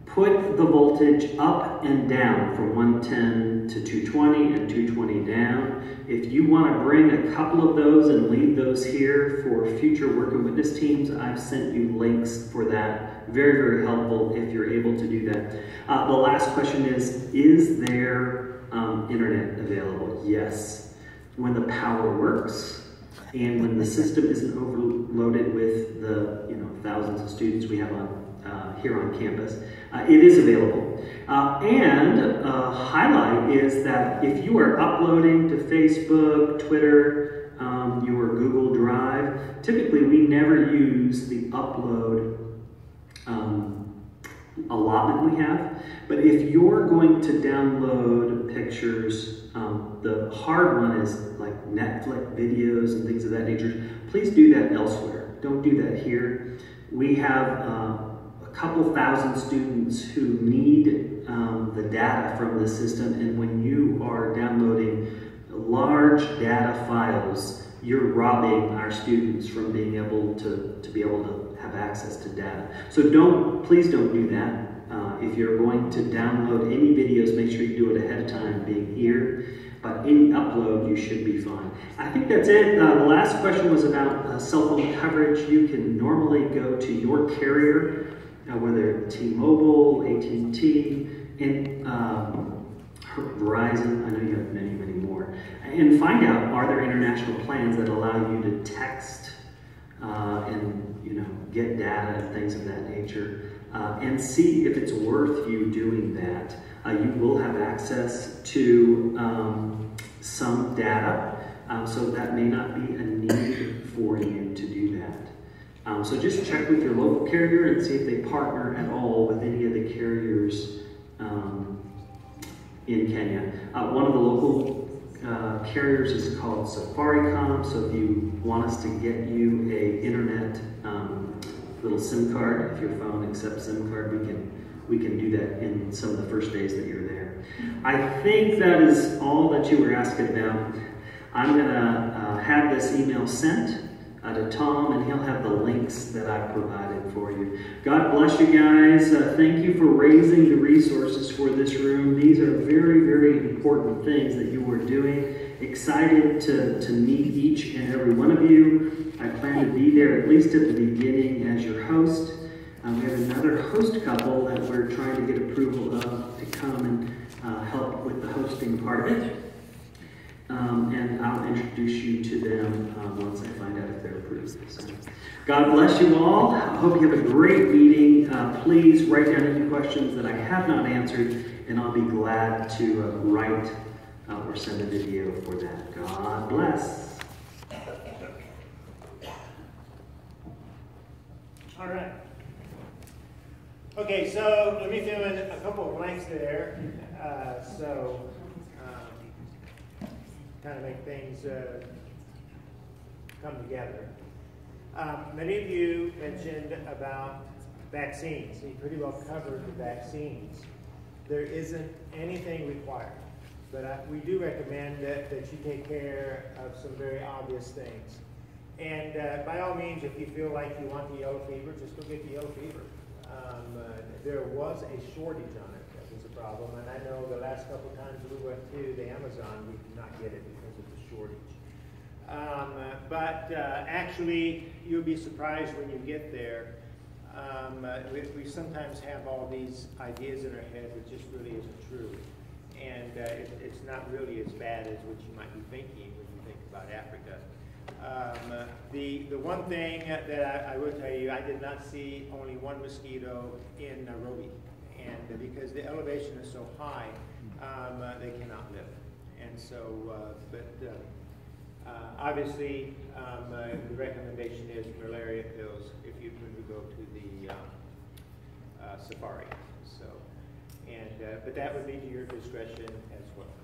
put the voltage up and down from 110 to 220 and 220 down. If you want to bring a couple of those and leave those here for future work and witness teams, I've sent you links for that. Very, very helpful if you're able to do that. The last question is there internet available? Yes. When the power works and when the system isn't overloaded with the thousands of students we have on here on campus, it is available. And a highlight is that if you are uploading to Facebook, Twitter, your Google Drive, typically we never use the upload allotment we have. But if you're going to download pictures, the hard one is like Netflix videos and things of that nature, please do that elsewhere. Don't do that here. We have a couple thousand students who need the data from the system, and when you are downloading large data files, you're robbing our students from being able to have access to data. So please don't do that. If you're going to download any videos, make sure you do it ahead of time being here. But any upload, you should be fine. I think that's it. The last question was about cell phone coverage. You can normally go to your carrier, whether T-Mobile, AT&T, and Verizon. I know you have many, many more. And find out, are there international plans that allow you to text and get data and things of that nature, and see if it's worth you doing that. You will have access to some data, so that may not be a need for you to do that. So just check with your local carrier and see if they partner at all with any of the carriers in Kenya. One of the local carriers is called Safaricom, so if you want us to get you a internet little SIM card, if your phone accepts SIM card, we can do that in some of the first days that you're there. I think that is all that you were asking about. I'm gonna have this email sent to Tom, and he'll have the links that I provided for you. God bless you guys. Thank you for raising the resources for this room. These are very, very important things that you are doing. Excited to meet each and every one of you. I plan to be there at least at the beginning as your host. We have another host couple that we're trying to get approval of to come and help with the hosting part of it. And I'll introduce you to them once I find out if they're approved. So, God bless you all. I hope you have a great meeting. Please write down any questions that I have not answered, and I'll be glad to write or send a video for that. God bless. All right. Okay, so let me fill in a couple of blanks there. Kind of make things come together. Many of you mentioned about vaccines. You pretty well covered the vaccines. There isn't anything required, but we do recommend that you take care of some very obvious things. And by all means, if you feel like you want the yellow fever, just go get the yellow fever. There was a shortage on it. That was a problem, and I know the last couple of times we went to the Amazon, we could not get it because of the shortage. But actually, you'll be surprised when you get there. We sometimes have all these ideas in our head that just really isn't true. And it's not really as bad as what you might be thinking when you think about Africa. The one thing that I will tell you, I did not see only one mosquito in Nairobi. And because the elevation is so high, they cannot live. And so, obviously, the recommendation is malaria pills if you when you go to the safari. So, but that would be to your discretion as well.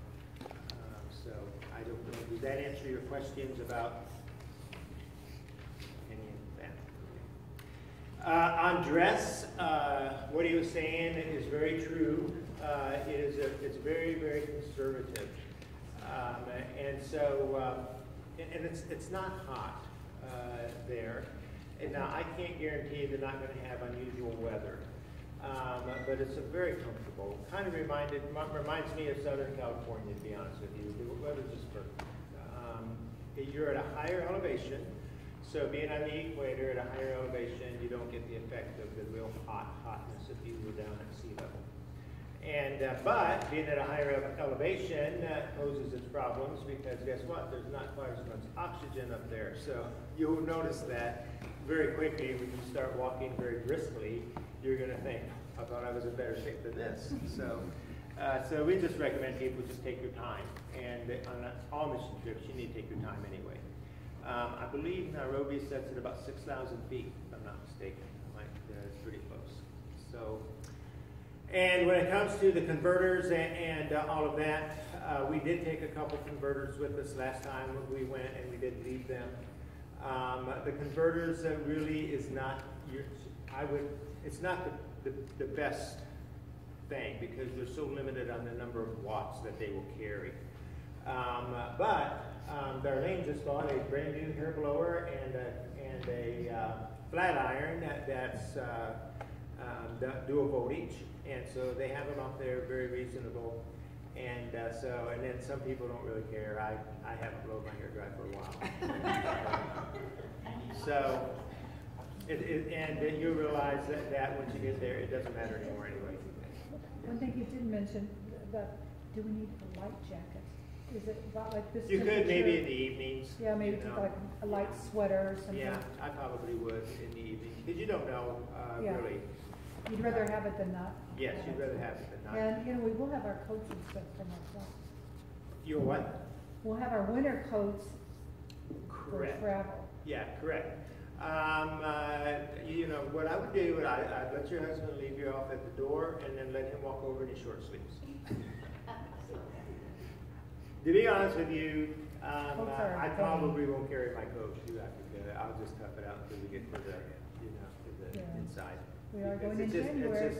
So I don't know. Does that answer your questions about any of that? On dress, what he was saying is very true. It's very, very conservative, and so. And it's not hot there. And now I can't guarantee they're not going to have unusual weather, but it's a very comfortable. Kind of reminds me of Southern California, to be honest with you. The weather's just perfect. You're at a higher elevation, so being on the equator at a higher elevation, you don't get the effect of the real hotness if you were down at sea level. And but being at a higher elevation poses its problems because guess what? There's not quite as much oxygen up there. So you'll notice that very quickly when you start walking very briskly, you're going to think, I thought I was in better shape than this. So we just recommend people just take your time. And on all mission trips, you need to take your time anyway. I believe Nairobi sets at about 6,000 feet, if I'm not mistaken. It's pretty close. So. And when it comes to the converters and all of that, we did take a couple converters with us last time we went, and we did leave them. The converters really is not it's not the best thing because they're so limited on the number of watts that they will carry. But Darlene just bought a brand new hair blower and a flat iron that's dual voltage. And so they have them up there, very reasonable. And then some people don't really care. I haven't blown my hair dry for a while. So, and you realize that once you get there, it doesn't matter anymore anyway. One thing you did mention, about do we need a light jacket? Is it about like this? You could maybe in the evenings. Yeah, maybe like a light sweater or something. Yeah, I probably would in the evening because you don't know really. You'd rather have it than not. Yes, you'd rather have it than not. And we will have our coats and stuff from our club. Your what? We'll have our winter coats correct. For travel. Yeah, correct. You know, what I would do, I'd let your husband leave you off at the door and then let him walk over in his short sleeves. To be honest with you, I probably won't carry my coat to Africa. I'll just tough it out until we get to the inside. We are going in January.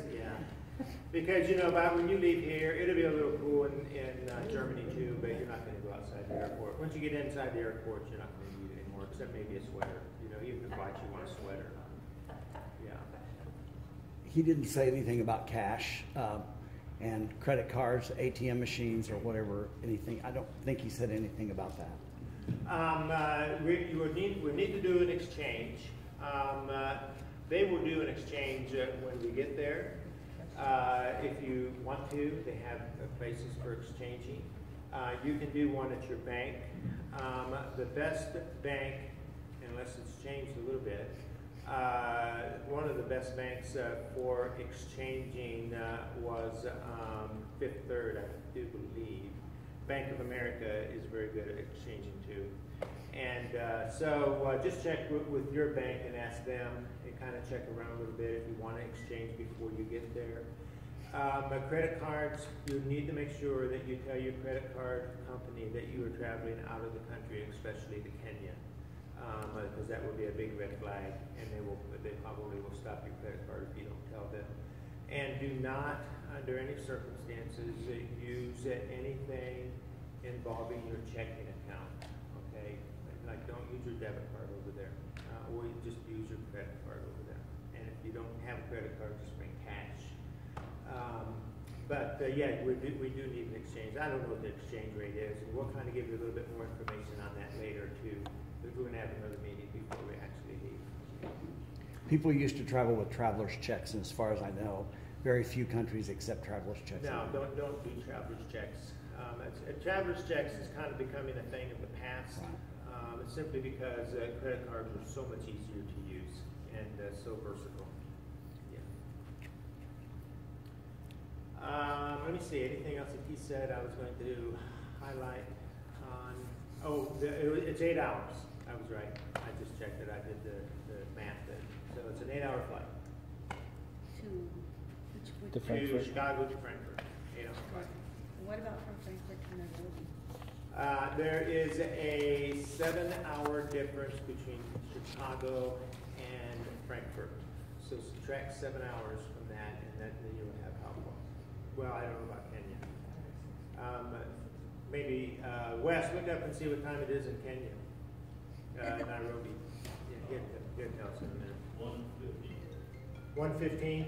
Because, you know, about when you leave here, it'll be a little cool in Germany too, but you're not going to go outside the airport. Once you get inside the airport, you're not going to need it anymore, except maybe a sweater. You know, even the flights, you want a sweater. Yeah. He didn't say anything about cash and credit cards, ATM machines, or whatever, anything. I don't think he said anything about that. We need to do an exchange. They will do an exchange when we get there. If you want to, they have places for exchanging. You can do one at your bank. The best bank, unless it's changed a little bit, one of the best banks for exchanging was Fifth Third, I do believe. Bank of America is very good at exchanging too. And so just check with your bank and ask them and kind of check around a little bit if you want to exchange before you get there. Credit cards, you need to make sure that you tell your credit card company that you are traveling out of the country, especially to Kenya, because that will be a big red flag, and they probably will stop your credit card if you don't tell them. And do not, under any circumstances, use anything involving your checking account. Okay, like don't use your debit card over there, or you just use your credit card over there. And if you don't have a credit card, just bring cash. But yeah, we do need an exchange. I don't know what the exchange rate is, and we'll kind of give you a little bit more information on that later too. Because we're going to have another meeting before we actually leave. People used to travel with traveler's checks, and as far as I know, very few countries accept traveler's checks. No, don't do traveler's checks. Traveler's checks is kind of becoming a thing of the past. It's simply because credit cards are so much easier to use and so versatile. Yeah. Let me see. Anything else that he said I was going to highlight on? Oh, it's 8 hours. I was right. I just checked it. I did the math then. So it's an 8-hour flight. To Frankfurt. To Chicago to Frankfurt. 8-hour flight. What about from Frankfurt to Nairobi? There is a 7-hour difference between Chicago and Frankfurt. So subtract 7 hours from that, and then you would have how long? Well, I don't know about Kenya. Maybe Wes, look up and see what time it is in Kenya. Nairobi. Yeah, he'll tell us in a minute. 1:15. 150,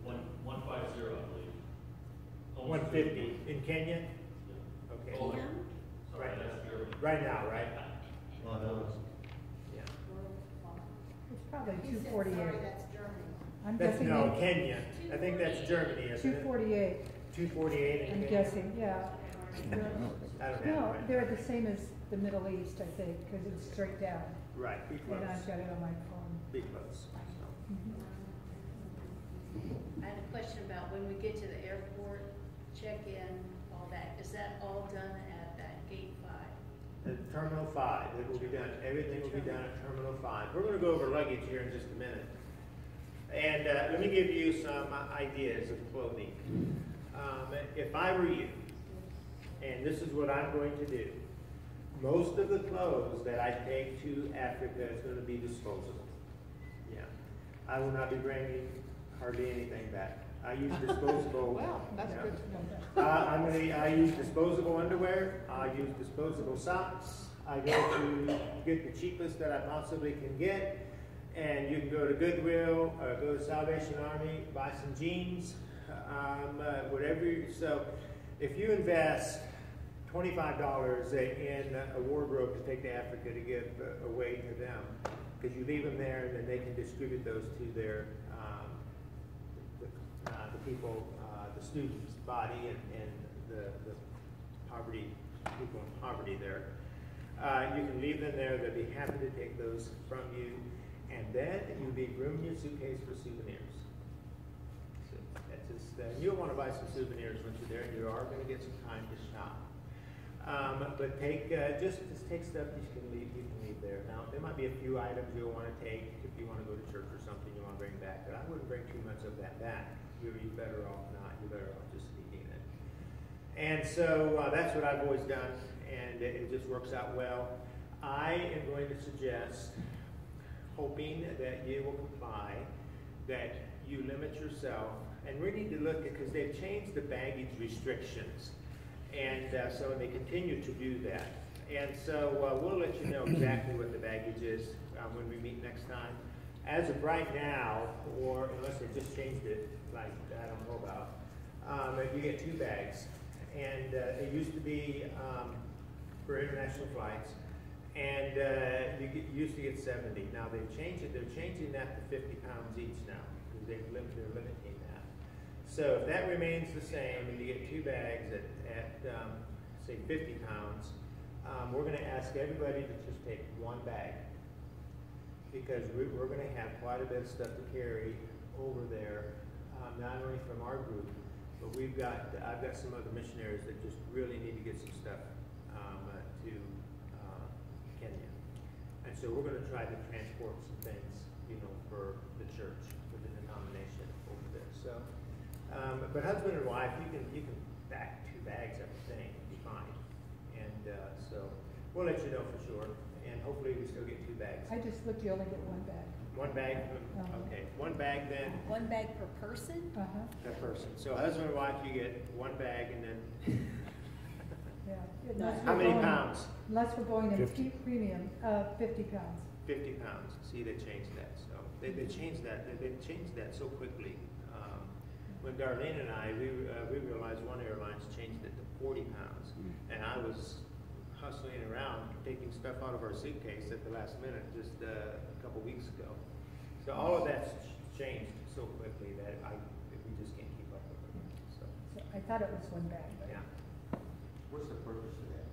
I believe. 150 in Kenya. Okay. Oh, PM? sorry, Right that's now. Germany. Right now, right? Oh, no. Yeah. It's probably 248. That's Germany. I'm That's guessing no they- Kenya. I think that's Germany, isn't it? 248, 248 in I'm Kenya. guessing, yeah. I don't have No, it right. they're the same as the Middle East, I think, because it's straight down. Right. Be close. And I've got it on my phone. Be close. I had a question about when we get to the airport, check-in, all that. Is that all done at that gate 5? At Terminal 5, it will be done. Everything will be done at Terminal 5. We're going to go over luggage here in just a minute. And let me give you some ideas of clothing. If I were you, and this is what I'm going to do, most of the clothes that I take to Africa is going to be disposable. Yeah. I will not be bringing hardly anything back. I use disposable. Well, that's yeah. good to know. I use disposable underwear. I use disposable socks. I go to get the cheapest that I possibly can get. And you can go to Goodwill, go to Salvation Army, buy some jeans, whatever. So if you invest $25 in a wardrobe to take to Africa to give away to them, because you leave them there and then they can distribute those to their the people, the students' body and the poverty, people in poverty there. You can leave them there. They'll be happy to take those from you. And then you'll be grooming your suitcase for souvenirs. So that's just, you'll want to buy some souvenirs once you're there. You are going to get some time to shop. But take just take stuff you can leave there. Now there might be a few items you'll want to take if you want to go to church or something you want to bring back. But I wouldn't bring too much of that back. You're better off not. You're better off just eating it. And so that's what I've always done, and it just works out well. I am going to suggest, hoping that you will comply, that you limit yourself, and we need to look at, because they've changed the baggage restrictions, and so they continue to do that. And so we'll let you know exactly what the baggage is when we meet next time. As of right now, or unless they just changed it, like I don't know about, you get 2 bags, and it used to be for international flights. And you used to get 70. Now they've changed it. They're changing that to 50 pounds each now. They're limiting that. So if that remains the same, and you get 2 bags at say 50 pounds, we're going to ask everybody to just take 1 bag, because we're going to have quite a bit of stuff to carry over there, not only from our group, but I've got some other missionaries that just really need to get some stuff to Kenya. And so we're going to try to transport some things, for the church, for the denomination over there. So, but husband and wife, you can back 2 bags, I would think, be fine. And so we'll let you know for sure. And hopefully we still get 2 bags. I just looked, you only get 1 bag. 1 bag? Okay, 1 bag then. 1 bag per person? Per person. So husband and wife, you get 1 bag, and then Yeah. Unless how we're many going- pounds? Unless we're going in 50. premium, 50 pounds. 50 pounds. See, they changed that. So they changed that. They changed that so quickly. when Darlene and I, we realized one airline's changed it to 40 pounds. And I was hustling around, taking stuff out of our suitcase at the last minute just a couple weeks ago. So all of that's changed so quickly that we just can't keep up with it. So, I thought it was one bag, but. yeah. What's the purpose of that?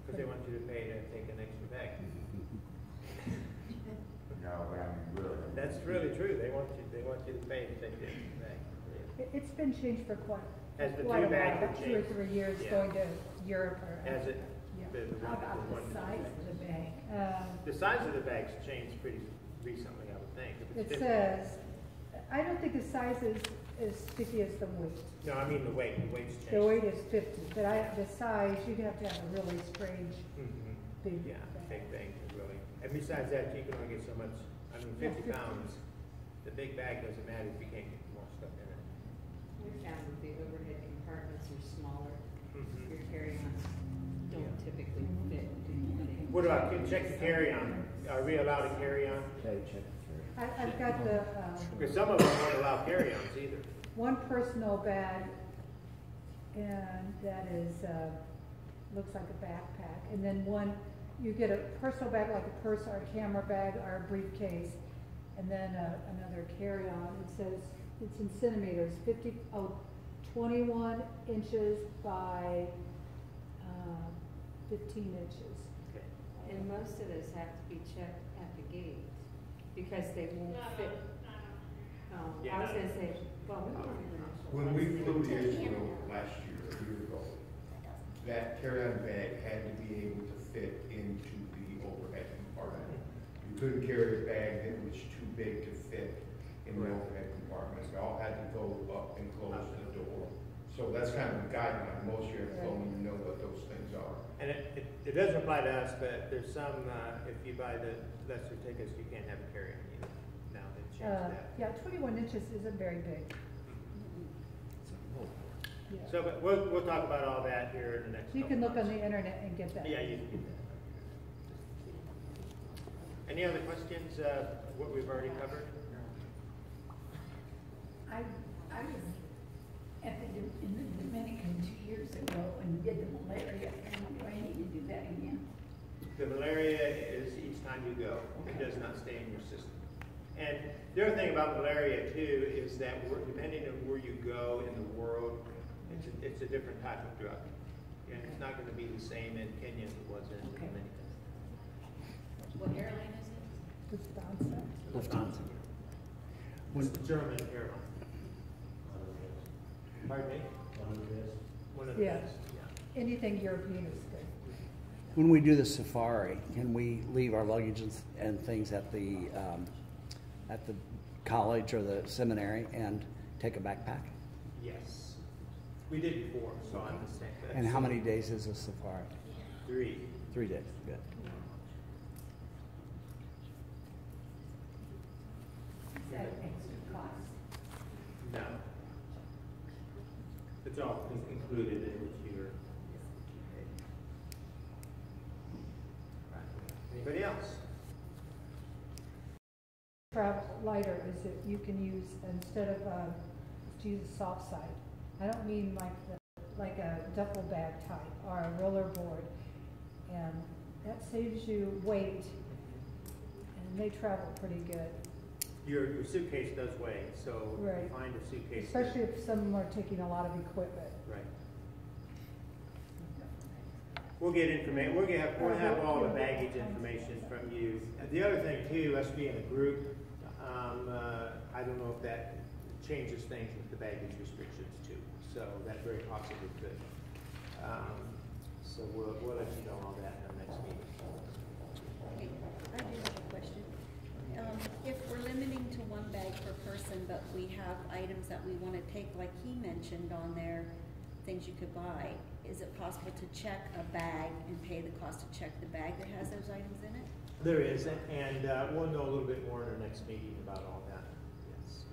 Because they want you to pay to take an extra bag. No, but I mean, really. That's really true. They want you to pay to take the extra bag. It's been changed for quite Has the a while, two bags about been 2 or 3 years Yeah. going to Europe or. Has it? Yeah. The How about one- the size of the bag? The size of the bag's changed pretty recently, I would think. If it's It 50 says, I don't think the size is as sticky as the weight. No, I mean the weight. The weight's changed. The weight is 50, but the size, you'd have to have a really strange, Mhm. big Yeah, bag. big thing, really. And besides that, you can only get so much. I mean, 50 Yeah, 50. pounds. The big bag doesn't matter if you can't get more stuff in it. We found that the overhead compartments are smaller. Mhm. Your carry-ons don't typically fit. What about check the carry-on? Are we allowed to carry on? Okay, check the I've got the, Because some of them won't allow carry-ons either. one personal bag, and that is, looks like a backpack. And then one, you get a personal bag like a purse or a camera bag or a briefcase. And then another carry-on. It says, it's in centimeters, 21 inches by 15 inches. Okay. And most of those have to be checked at the gate because they won't fit. Yeah, I was no. gonna say, well, we don't even know. When we flew to Israel last year, a year ago, that carry-on bag had to be able to fit into the overhead compartment. You couldn't carry a bag that was too big to fit in the overhead compartment. They all had to go up and close the door. So that's kind of a guideline. Most airlines don't even know what those things are. And it doesn't apply to us, but there's some, if you buy the lesser tickets, you can't have a carry-on either. Now they've changed that. Yeah, 21 inches isn't very big. Yeah. So, but we'll talk about all that here in the next You couple can look on months. the internet and get that. Yeah, you can get that. Any other questions, what we've already covered? I was at in the Dominican 2 years ago and did the malaria, and do I need to do that again? The malaria is each time you go. It does not stay in your system. And the other thing about malaria too is that depending on where you go in the world, it's a different type of drug. And it's not going to be the same in Kenya as it was in the Dominican. What airline is it? Lufthansa. Lufthansa. It's the German airline. Pardon me? One of the Yeah. best. Yeah. Anything European is good. When we do the safari, can we leave our luggage and things at the college or the seminary and take a backpack? Yes. We did before, so I'm the same. And how many days is a safari? 3. 3 days. Good. Is that an extra cost? No. It's all included in what you're. Anybody else? Travel lighter is that you can use, instead of, to use a soft side. I don't mean like a duffel bag type or a roller board. And that saves you weight, and they travel pretty good. Your suitcase does weigh, so Right. you find a suitcase. Especially if some are taking a lot of equipment. Right. We'll get information. We'll have all the baggage information from you. The other thing too, us being a group, I don't know if that changes things with the baggage restrictions too. So that very possibly could. So we'll let you know all that in our next meeting. Okay, I do have a question. If we're limiting to one bag per person, but we have items that we want to take, like he mentioned on there, things you could buy, is it possible to check a bag and pay the cost to check the bag that has those items in it? There is, and we'll know a little bit more in our next meeting about all that. Yes.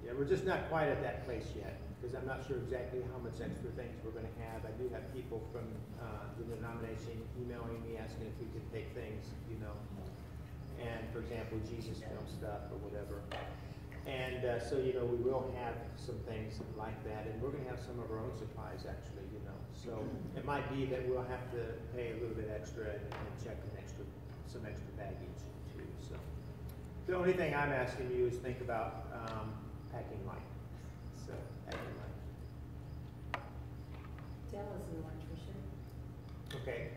Yeah, we're just not quite at that place yet, because I'm not sure exactly how much extra things we're going to have. I do have people from the denomination emailing me asking if we could take things, and for example, Jesus film stuff or whatever. And so, you know, we will have some things like that, and we're going to have some of our own supplies, actually, you know. So it might be that we'll have to pay a little bit extra and check some extra baggage, too. So the only thing I'm asking you is think about packing light. So, packing light. Dell is an electrician. Okay.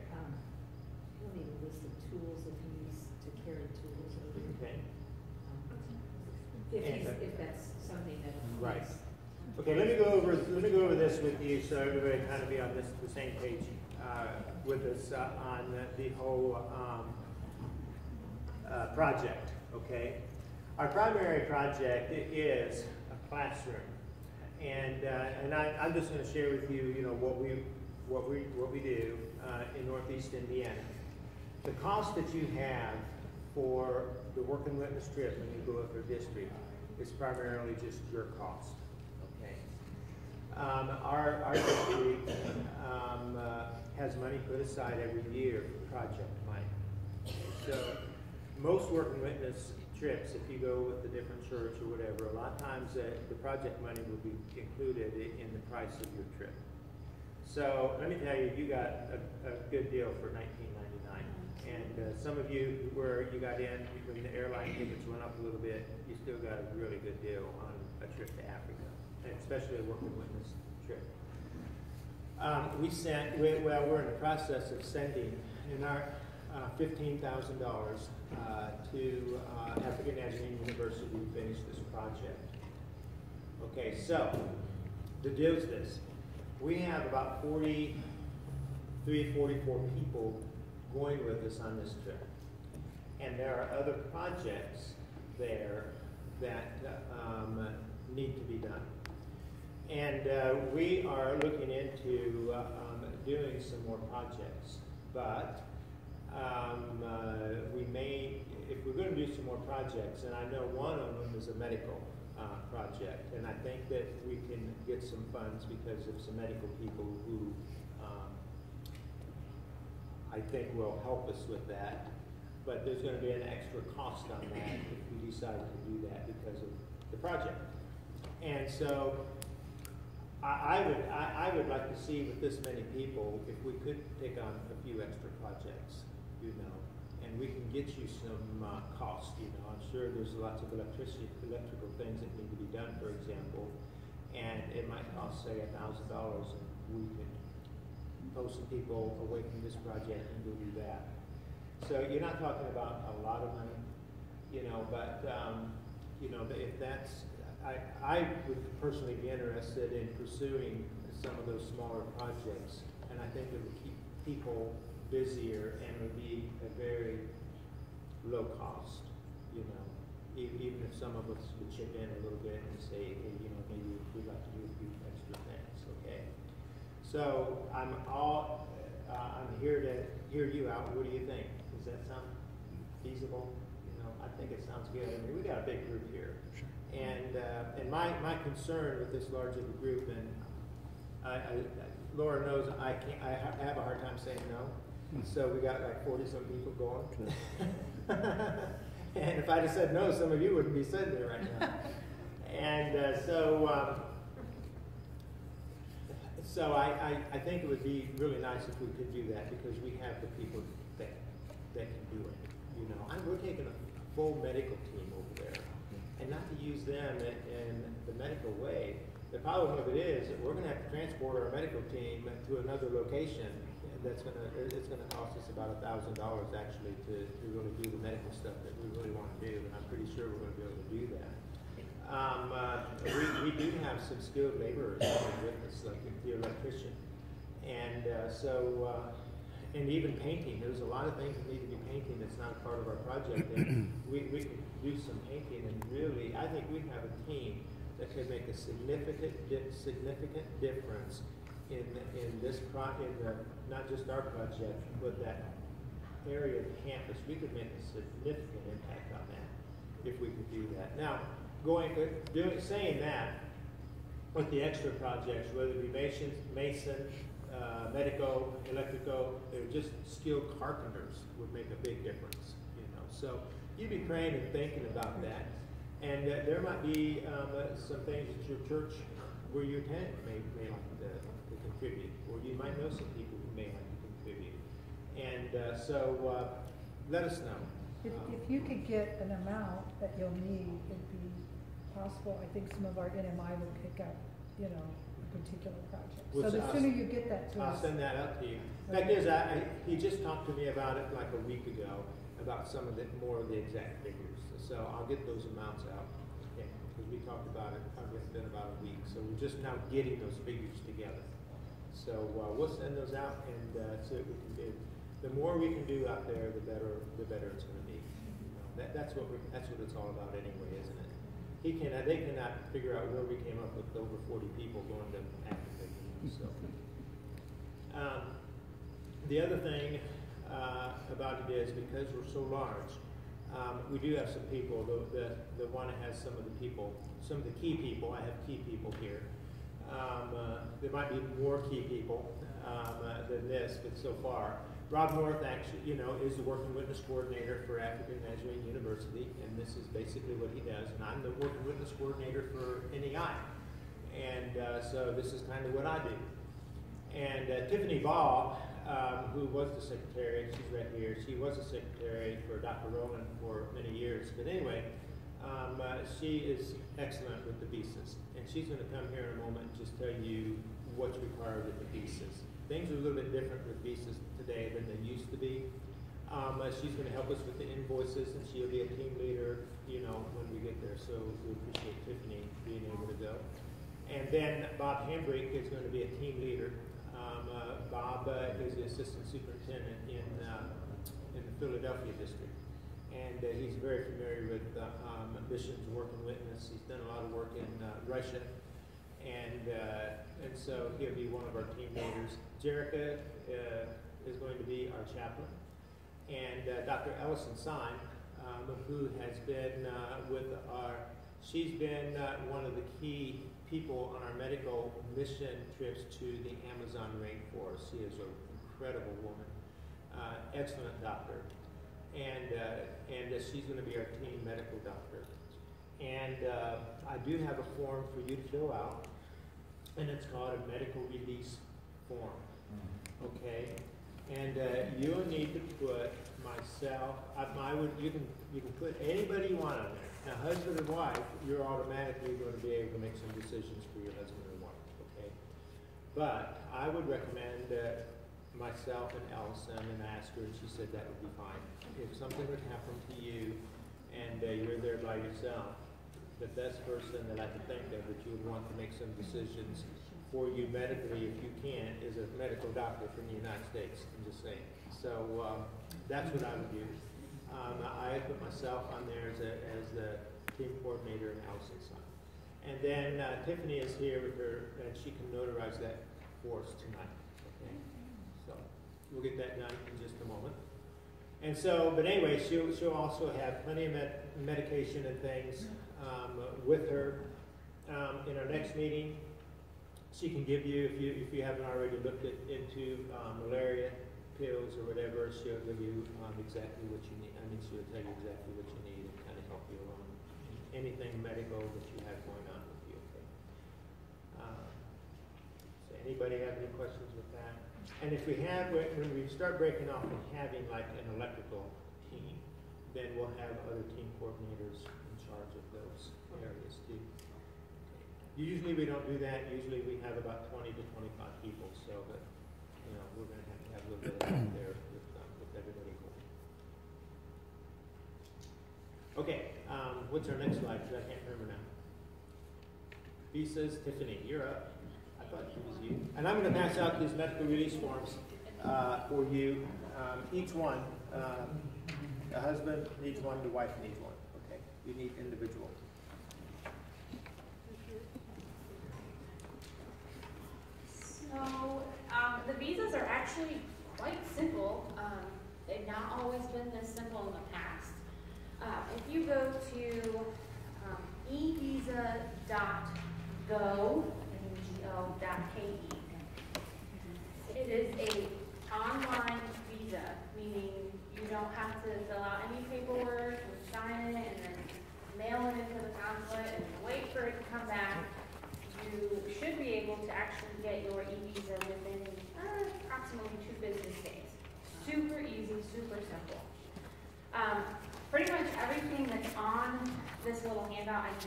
He'll need a list of tools if he needs to carry tools over. Okay. If that's something that. Right. Okay, let me go over this with you so everybody kind of be on the same page with us on the whole project. Okay, our primary project is a classroom, and I'm just going to share with you, you know, what we do in Northeast Indiana. The cost that you have for the working witness trip when you go up your district is primarily just your cost. Okay. Our district has money put aside every year for project money. So most working witness trips, if you go with a different church or whatever, a lot of times the project money will be included in the price of your trip. So let me tell you, you got a good deal for $19.99. And some of you where you got in when the airline tickets went up a little bit, you still got a really good deal on a trip to Africa, and especially a working witness trip. We're in the process of sending in our $15,000 to African Nazarene University to finish this project. Okay, so the deal is this. We have about 43, 44 people going with us on this trip. And there are other projects there that need to be done. And we are looking into doing some more projects. But we may, if we're going to do some more projects, and I know one of them is a medical project, and I think that we can get some funds because of some medical people who I think will help us with that. But there's going to be an extra cost on that if we decide to do that because of the project. And so I would like to see with this many people if we could take on a few extra projects, you know, and we can get you some cost, you know. I'm sure there's lots of electrical things that need to be done, for example, and it might cost, say, $1,000, and we could pull some people away from this project and go do that. So you're not talking about a lot of money, you know, but you know, if that's, I would personally be interested in pursuing some of those smaller projects, and I think it would keep people busier and would be a very low cost, you know, even if some of us would chip in a little bit and say, hey, you know, maybe we'd like to do a few extra things, okay? So I'm here to hear you out. What do you think? Does that sound feasible? You know, I think it sounds good. I mean, we got a big group here. Sure. And my concern with this large of a group, and Laura knows I have a hard time saying no. So we got like 40-some people going. And if I'd have said no, some of you wouldn't be sitting there right now. And so I think it would be really nice if we could do that because we have the people that can do it. You know, we're taking a full medical team over there, and not to use them in the medical way. The problem of it is that we're going to have to transport our medical team to another location. It's going to cost us about $1,000 actually to really do the medical stuff that we really want to do, and I'm pretty sure we're going to be able to do that. We do have some skilled laborers with us, like the electrician, and and even painting. There's a lot of things that need to be painting that's not a part of our project. And we could do some painting, and really, I think we have a team that could make a significant difference in this not just our project, but that area of campus. We could make a significant impact on that if we could do that. Now, saying that, with the extra projects, whether it be mason, medical, electrical, they're just skilled carpenters would make a big difference, you know. So you'd be praying and thinking about that. And there might be some things at your church where you attend may like to contribute, or you might know some people who may like to contribute. And so let us know. If you could get an amount that you'll need, it'd be possible. I think some of our NMI will pick up, you know, a particular project. So the sooner you get that to us. I'll send that out to you. Fact is, he just talked to me about it like a week ago, about some of the more of the exact figures. So I'll get those amounts out. Okay, because we talked about it, it's been about a week. So we're just now getting those figures together. So we'll send those out and see what we can do. The more we can do out there, the better it's going to be. You know, that's what it's all about anyway, isn't it? They cannot figure out where we came up with over 40 people going to Africa. So the other thing about it is because we're so large, we do have some people. The one that has some of the key people. I have key people here. There might be more key people than this, but so far. Rob North actually, you know, is the Working Witness Coordinator for African Nazarene University, and this is basically what he does. And I'm the Working Witness Coordinator for NEI, and so this is kind of what I do. And Tiffany Ball, who was the secretary, she's right here. She was a secretary for Dr. Rowland for many years. But anyway, she is excellent with the visas, and she's going to come here in a moment and just tell you what's required with the visas. Things are a little bit different with visas today than they used to be. She's going to help us with the invoices, and she'll be a team leader, you know, when we get there. So we appreciate Tiffany being able to go. And then Bob Hambrick is going to be a team leader. Bob is the assistant superintendent in the Philadelphia district, and he's very familiar with missions, working witness. He's done a lot of work in Russia. And so he'll be one of our team leaders. Jerica is going to be our chaplain. And Dr. Ellison Syme, who has been she's been one of the key people on our medical mission trips to the Amazon rainforest. She is an incredible woman, excellent doctor. And she's going to be our team medical doctor. And I do have a form for you to fill out, and it's called a medical release form. Okay, and you'll need to put myself. You can put anybody you want on there. Now, husband and wife, you're automatically going to be able to make some decisions for your husband and wife. Okay, but I would recommend myself and Allison, and ask her, and she said that would be fine. If something would happen to you, and you're there by yourself, the best person that I can think of that you would want to make some decisions for you medically, if you can, is a medical doctor from the United States. I'm just saying. So that's what I would do. I put myself on there as the team coordinator and Allison Syme. And then Tiffany is here with her, and she can notarize that for us tonight. Okay. So we'll get that done in just a moment. And so, but anyway, she'll also have plenty of medication and things with her. In our next meeting, she can give you, if you haven't already looked into malaria pills or whatever, she'll give you exactly what you need. I mean, she'll tell you exactly what you need and kind of help you along. Anything medical that you have going on with you. Okay. So anybody have any questions with that? And if we have, when we start breaking off and having like an electrical team, then we'll have other team coordinators in charge of those areas too. Okay. Usually we don't do that. Usually we have about 20 to 25 people. So that, you know, we're going to have a little bit of help there with everybody going. Okay, what's our next slide? Because I can't remember now. Visas, Tiffany, you're up. I thought it was you. And I'm going to pass out these medical release forms for you. Each one, the husband needs one, the wife needs one. Okay, you need individual. So the visas are actually quite simple. They've not always been this simple in the past. If you go to evisa.go.ke, it is an online visa, meaning you don't have to fill out any paperwork and sign it and then mail it into the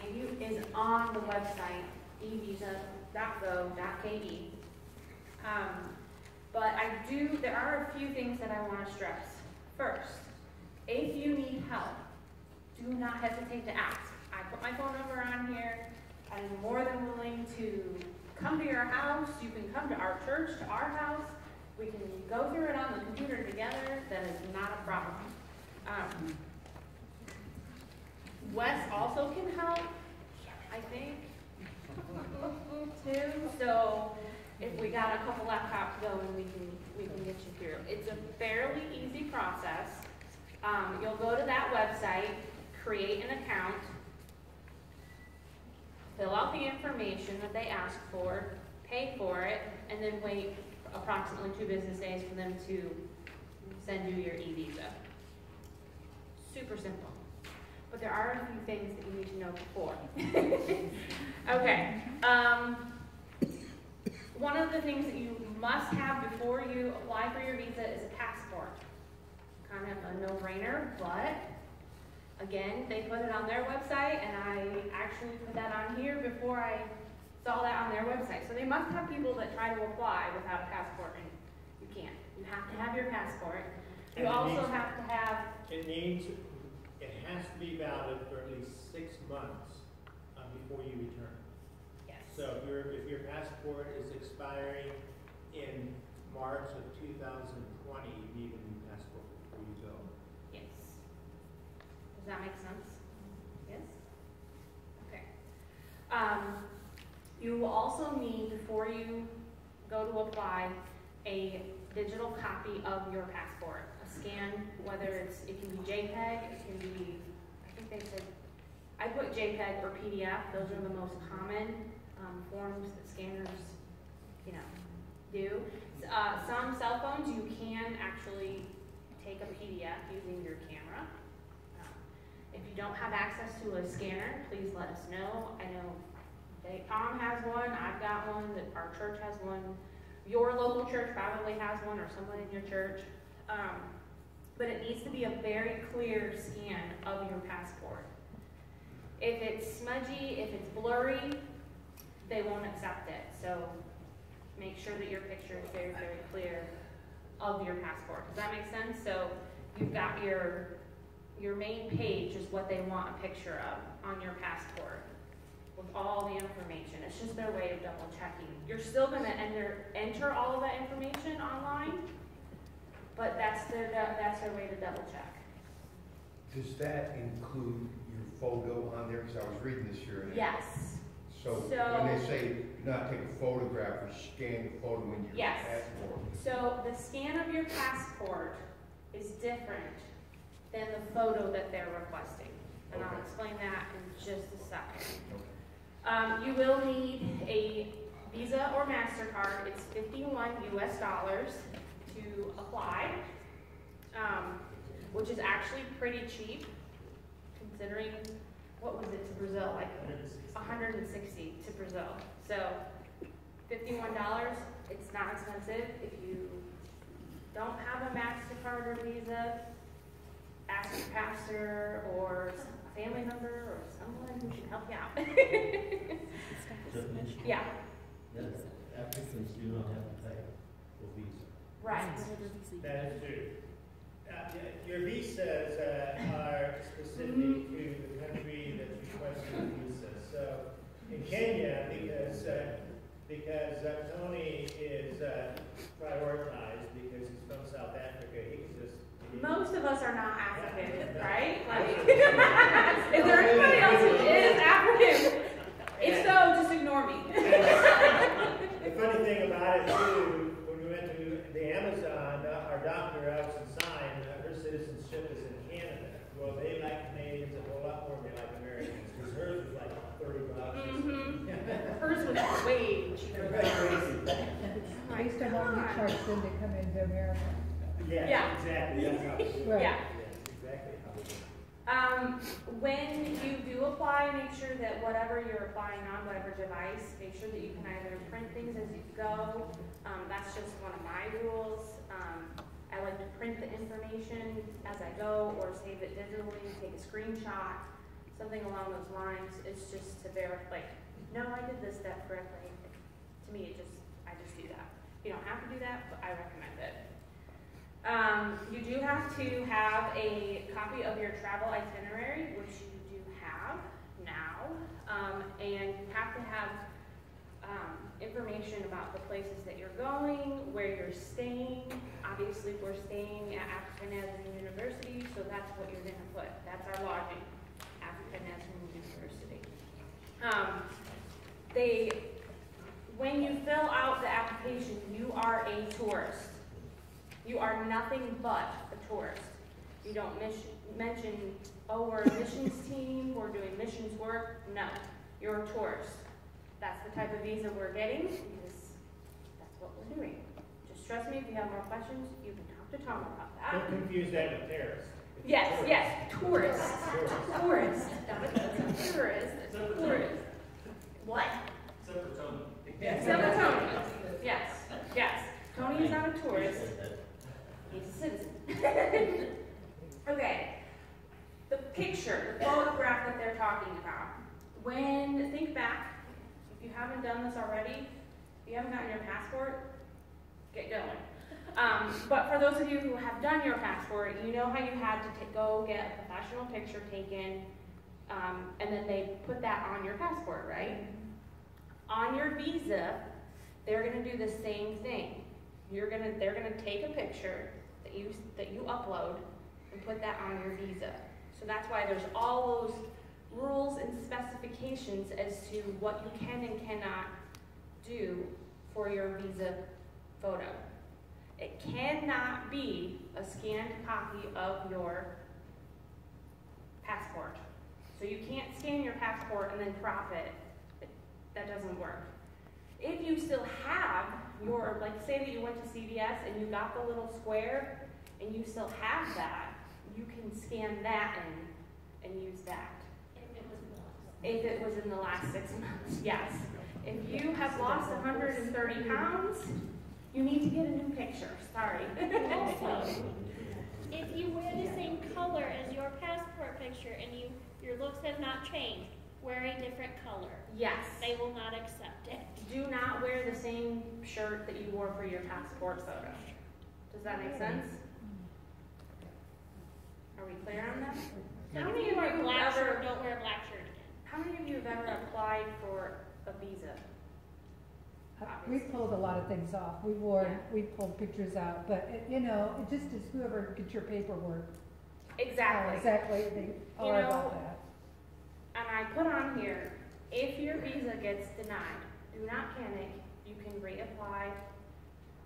gave you is on the website, evisa.gov.ke. But there are a few things that I want to stress. First, if you need help, do not hesitate to ask. I put my phone number on here. I'm more than willing to come to your house. You can come to our church, to our house. We can go through it on the computer together. That is not a problem. Wes also can help, I think, too. So if we got a couple laptops going, we can get you through. It's a fairly easy process. You'll go to that website, create an account, fill out the information that they ask for, pay for it, and then wait approximately 2 business days for them to send you your e-visa. Super simple. But there are a few things that you need to know before. Okay. One of the things that you must have before you apply for your visa is a passport. Kind of a no-brainer, but again, they put it on their website, and I actually put that on here before I saw that on their website. So they must have people that try to apply without a passport, and you can't. You have to have your passport. You also have to have... It has to be valid for at least 6 months before you return. Yes. So if your passport is expiring in March of 2020, you need a new passport before you go. Yes. Does that make sense? Yes? Okay. You will also need, before you go to apply, a digital copy of your passport. A scan, whether it can be JPEG, it can be, I think they said, I put JPEG or PDF. Those are the most common forms that scanners, do. Some cell phones you can actually take a PDF using your camera. If you don't have access to a scanner, please let us know. I know Tom has one, I've got one, that our church has one. Your local church probably has one, or someone in your church. But it needs to be a very clear scan of your passport. If it's smudgy, if it's blurry, they won't accept it. So make sure that your picture is very, very clear of your passport. Does that make sense? So you've got your main page is what they want a picture of on your passport with all the information. It's just their way of double checking. You're still going to enter all of that information online, but that's their way to double check. Does that include your photo on there? Because I was reading this here. Yes. So when they say do not take a photograph or scan the photo in your passport. So the scan of your passport is different than the photo that they're requesting. And I'll explain that in just a second. You will need a Visa or MasterCard. It's $51 US to apply, which is actually pretty cheap considering, what was it to Brazil? Like 160 to Brazil. So $51, it's not expensive. If you don't have a MasterCard or Visa, ask your pastor or a family member or someone who can help you out. Yeah. Applicants do not have to pay for visa. Right. That is true. Your visas are specific to the country that's requesting a visa. So in Kenya, because Tony is prioritized because he's from South Africa, he can just... Most of us are not African, right? Like, is there anybody else who is African? If so, just ignore me. The funny thing about it, too, when we went to the Amazon, our doctor, Alison Sign, her citizenship is in Canada. Well, they like Canadians a whole lot more than they like Americans, because hers was like $30. Hers was way cheaper than ours. Based on what we charge them to come into America. Yeah, exactly. That's how it is. Right. Yeah. Exactly how it is. When you do apply, make sure that whatever you're applying on, whatever device, make sure that you can either print things as you go. That's just one of my rules. I like to print the information as I go or save it digitally, take a screenshot. something along those lines. It's just to verify, like, no, I did this step correctly. To me, I just do that. You don't have to do that, but I recommend it. You do have to have a copy of your travel itinerary, which you do have now, and you have to have information about the places that you're going, where you're staying. Obviously, we're staying at African Nazarene University, so that's what you're going to put. That's our lodging, African Nazarene University. When you fill out the application, you are a tourist. You are nothing but a tourist. You don't mention, oh, we're a missions team, we're doing missions work. No, you're a tourist. That's the type of visa we're getting, because that's what we're doing. Just trust me, if you have more questions, you can talk to Tom about that. Don't confuse that with terrorist. Yes, yes, tourist. Tourist. Tourist. Tourist. What? Except for Tony. Except for Tony. Yes, yes. Tony is not a tourist. He's a citizen. Okay. The picture, the photograph that they're talking about. Think back, if you haven't done this already, if you haven't gotten your passport, get going. But for those of you who have done your passport, you know how you had to go get a professional picture taken, and then they put that on your passport, right? On your visa, they're going to do the same thing. They're going to take a picture that you upload and put that on your visa. So that's why there's all those rules and specifications as to what you can and cannot do for your visa photo. It cannot be a scanned copy of your passport. So you can't scan your passport and then crop it. That doesn't work. If you still have your, like say that you went to CVS and you got the little square and you still have that, you can scan that in and use that. If it was in the last 6 months, yes. If you have lost 130 pounds, you need to get a new picture. Sorry. Also, if you wear the same color as your passport picture and your looks have not changed, wear a different color. Yes. They will not accept it. Do not wear the same shirt that you wore for your passport photo. Does that make sense? Are we clear on that? How many of you wear a black ever, shirt, don't wear a black shirt again. How many of you have ever applied for a visa? We pulled a lot of things off. We pulled pictures out, but it just as whoever gets your paperwork. Exactly. Exactly. They are about that. And I put on here, if your visa gets denied, do not panic. You can reapply.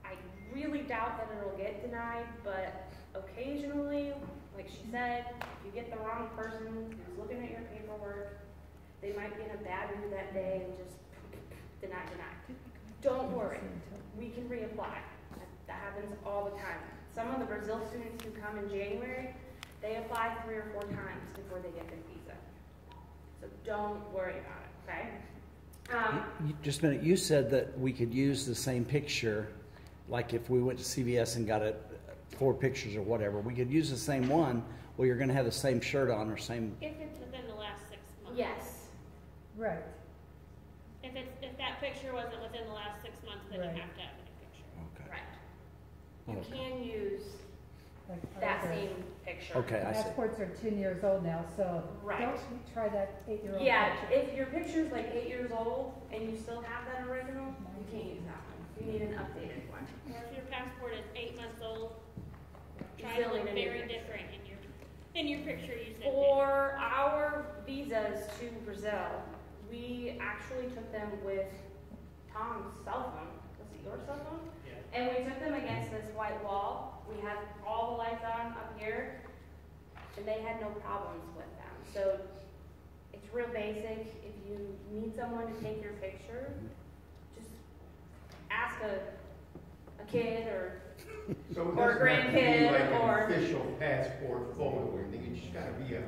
I really doubt that it'll get denied, but occasionally, like she said, if you get the wrong person who's looking at your paperwork, they might be in a bad mood that day and just deny. Don't worry, we can reapply. That happens all the time. Some of the Brazil students who come in January, they apply 3 or 4 times before they get their visa. So don't worry about it, okay? Just a minute, you said that we could use the same picture, like if we went to CVS and got 4 pictures or whatever, we could use the same one, well, you're going to have the same shirt on or same... If it's within the last 6 months. Yes. Right. If that picture wasn't within the last 6 months, then you have to have a new picture. Okay. Right. You Okay. can use Like that our same picture. Okay, I see. passports are 10 years old now, so Right. don't try that 8-year-old Yeah, picture. if your picture's like 8 years old and you still have that original, you can't use that one. You need an updated one. Or if your passport is 8 months old, You try still to look need a new very picture. different in your picture you sent in. For our visas to Brazil, we actually took them with Tom's cell phone. Was it your cell phone? Yeah. And we took them against this white wall. We had all the lights on up here, and they had no problems with them. So it's real basic. If you need someone to take your picture, just ask a kid or So it or a doesn't have to be grandkid like or an official passport photo or anything, it just gotta be a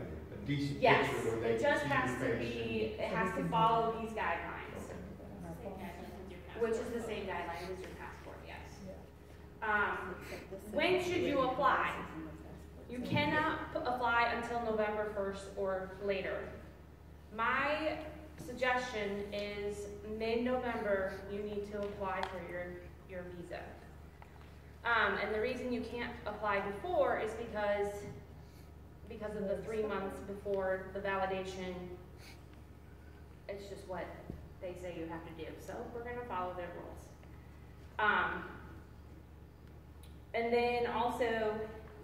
decent yes, picture where they it can just see has your to face. be. It has to follow these guidelines, which is the same guidelines as your passport. Yes. When should you apply? You cannot apply until November 1st or later. My suggestion is mid-November, you need to apply for your visa. And the reason you can't apply before is because of the 3 months before the validation. It's just what they say you have to do. So we're going to follow their rules. And then also,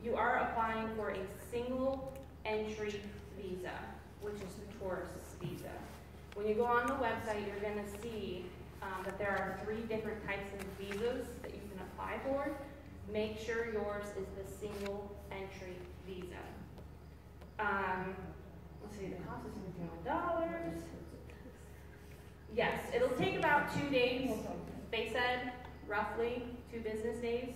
you are applying for a single entry visa, which is the tourist visa. When you go on the website, you're going to see that there are 3 different types of visas that you can apply for. Make sure yours is the single entry visa. Let's see, the cost is $51. Yes, it'll take about 2 days, they said, roughly 2 business days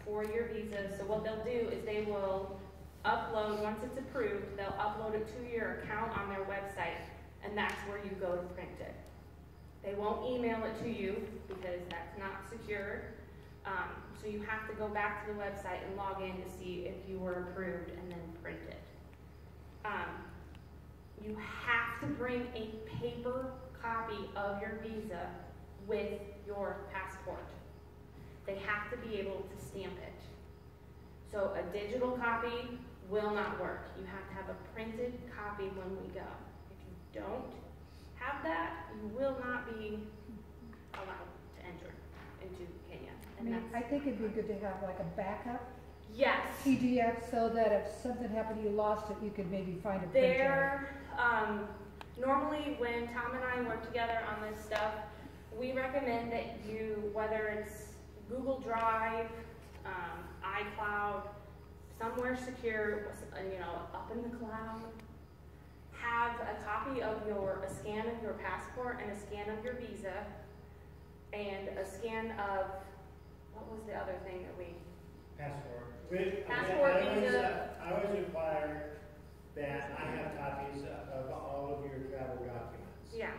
for your visa. So what they'll do is they will upload, once it's approved, they'll upload it to your account on their website, and that's where you go to print it. They won't email it to you because that's not secure. So you have to go back to the website and log in to see if you were approved and then print it. You have to bring a paper copy of your visa with your passport. They have to be able to stamp it. So a digital copy will not work. You have to have a printed copy when we go. If you don't have that, you will not be allowed to enter into Kenya. And I think it'd be good to have like a backup yes. PDF so that if something happened, you lost it, you could maybe find a printer. Normally when Tom and I work together on this stuff, we recommend that you, whether it's Google Drive, iCloud, somewhere secure, up in the cloud, have a copy of a scan of your passport and a scan of your visa, and a scan of, what was the other thing that we? Passport. Visa. I always require that I have copies of all of your travel documents. Yeah.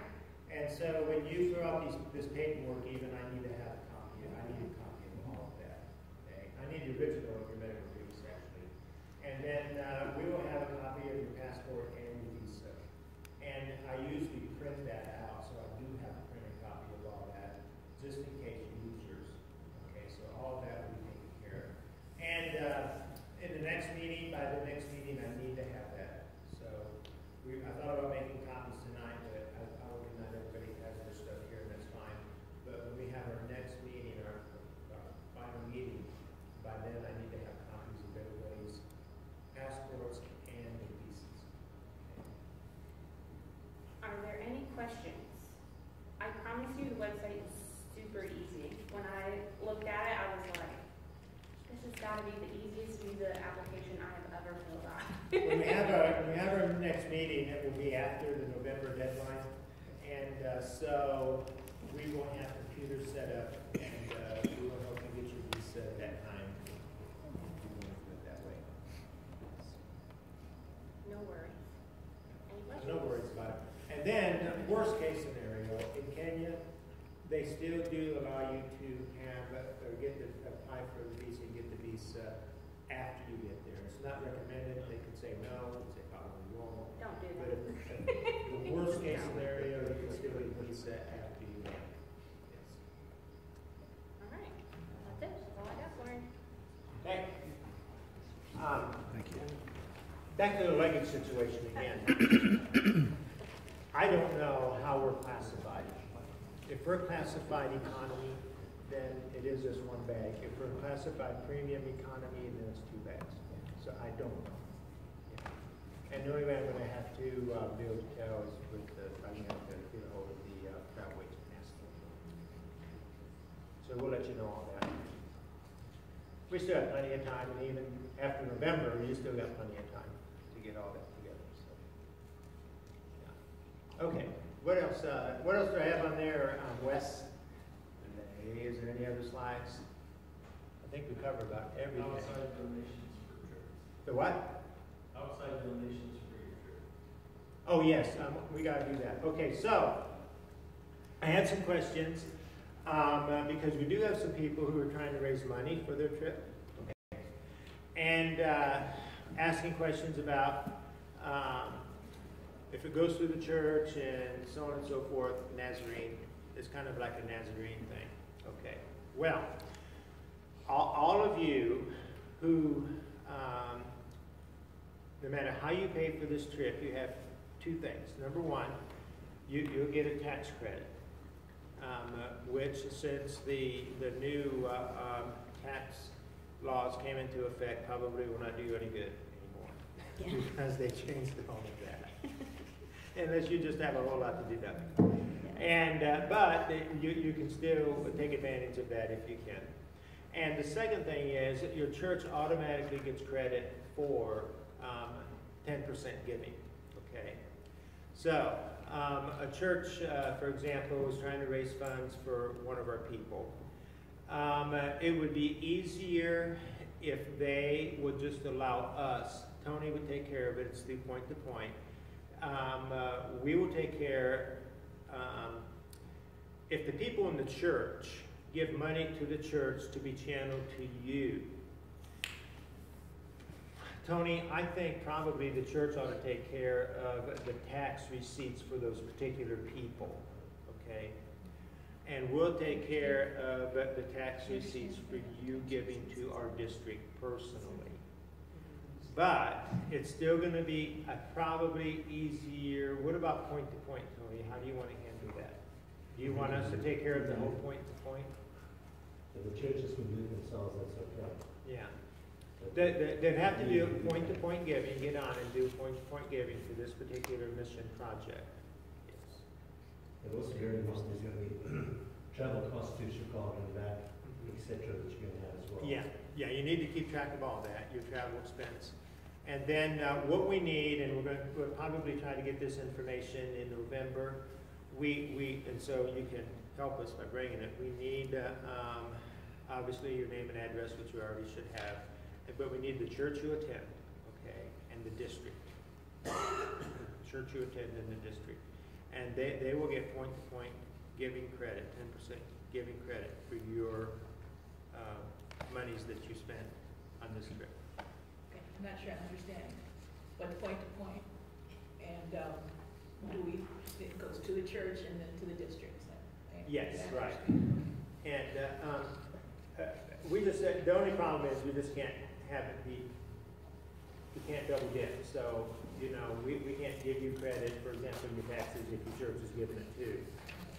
And so when you throw out this paperwork, even I need to have a copy. I need a copy of all of that. Okay? I need the original of your medical release, actually. And then we will have a copy of your passport and your visa. And I usually print that out, so I do have a printed copy of all that, just in case you lose yours. Okay, so all of that will be taken care of. And in the next meeting, by the next meeting, I need to have that. So I thought about making copies tonight, but not everybody has their stuff here, and that's fine. But when we have our next meeting, our final meeting, by then I need to have copies of everybody's passports and their visas. Are there any questions? I promise you the website is super easy. When I looked at it, I was like, this has got to be the easiest visa application I have ever filled out. When we have our next meeting, it will be after the November deadline, and so we won't have computers set up, and we will help you get your visa at that time. If you want to do it that way. No worries. Any questions? No worries about it. And then, worst case scenario, in Kenya, they still do allow you to have or apply for the visa and get the visa after you get there. It's not recommended. They could say no. They probably won't. Don't do But that. if the worst case scenario, you can still get the visa after you get there. Yes. All right. That's it. That's all I got for you. Okay. Thank you. Back to the luggage situation again. I don't know how we're classified. If we're classified economy, then it is just one bag. If we're classified premium economy, then it's 2 bags. So I don't know. Yeah. And the only way I'm going to have to be able to tell is with I'm going to have to get a hold of the travel agent and ask them. So we'll let you know all that. We still have plenty of time, and even after November, we still got plenty of time to get all that together. So, yeah. Okay. What else? What else do I have on there, Wes? Is there any other slides? I think we covered about everything. Outside donations for trips. The what? Outside donations for your trip. Oh yes, we got to do that. Okay, so I had some questions because we do have some people who are trying to raise money for their trip, okay, and asking questions about if it goes through the church and so on and so forth, Nazarene, it's kind of like a Nazarene thing. Okay. Well, all of you who, no matter how you pay for this trip, you have two things. Number one, you'll get a tax credit, which since the new tax laws came into effect, probably will not do you any good anymore because they changed all of that. Unless you just have a whole lot to deduct. And but you can still take advantage of that if you can. And the second thing is that your church automatically gets credit for 10% giving. Okay, so a church, for example, was trying to raise funds for one of our people. It would be easier if they would just allow us. Tony would take care of it. It's through point to point. We will take care. If the people in the church give money to the church to be channeled to you, Tony, I think probably the church ought to take care of the tax receipts for those particular people, okay? And we'll take care of the tax receipts for you giving to our district personally. But it's still going to be probably easier. What about point to point, Tony? How do you want to handle that? Do you want us to take care of the whole point to point? If the churches can do it themselves, that's okay. Yeah. They'd have to do point to point giving, get on and do point to point giving for this particular mission project. Yes. And also very important is going to be travel costs too, should call it back, etc. that you're going to have as well. Yeah, yeah, you need to keep track of all that, your travel expense. And then what we need, and we'll probably try to get this information in November. And so you can help us by bringing it. We need obviously your name and address, which we already should have, but we need the church you attend, okay, and the district. Church you attend in the district, and they will get point to point giving credit, 10% giving credit for your monies that you spend on this trip. Okay, I'm not sure I'm understanding, but point to point, and it goes to the church and then to the district. So yes, right. And we just said, the only problem is we just can't have it be, we can't double dip. So, you know, we can't give you credit, for example, in your taxes if your church is giving it too.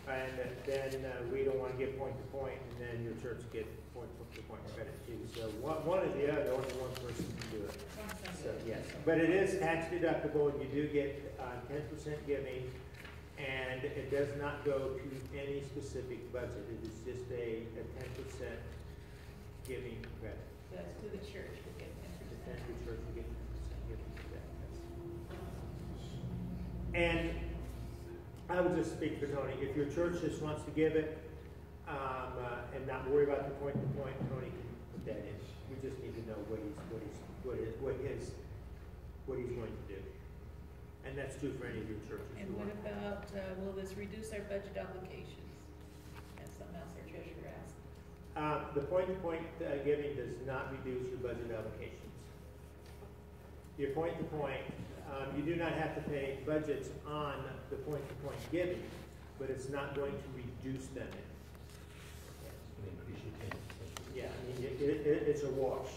And then we don't want to give point to point, and then your church get point to point credit too. So one or the other, only one person can do it. So yes, but it is tax deductible. You do get 10% giving, and it does not go to any specific budget. It is just a 10% giving credit. So that's to the church to get 10%. To the church to get 10% giving to that. And I would just speak for Tony. If your church just wants to give it and not worry about the point to point, Tony can put that in. We just need to know what he's going to do, and that's true for any of your churches. And what about will this reduce our budget obligations? That's something else our treasurer asked. The point to point giving does not reduce your budget allocations. Your point to point. You do not have to pay budgets on the point-to-point giving, but it's not going to reduce them. Yeah, I mean, it's a wash.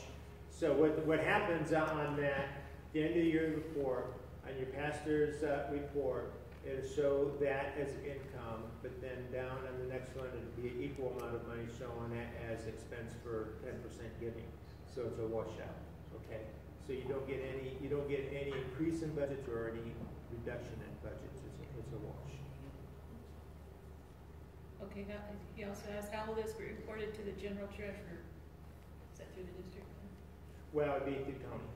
So what happens on that, the end of the year report, on your pastor's report, it'll show that as income, but then down on the next one, it'll be an equal amount of money shown as expense for 10% giving. So it's a washout, okay? So you don't get any increase in budgets or any reduction in budgets. It's a wash. Okay, he also asked, how will this be reported to the general treasurer? Is that through the district? Well, it'd be through Tony,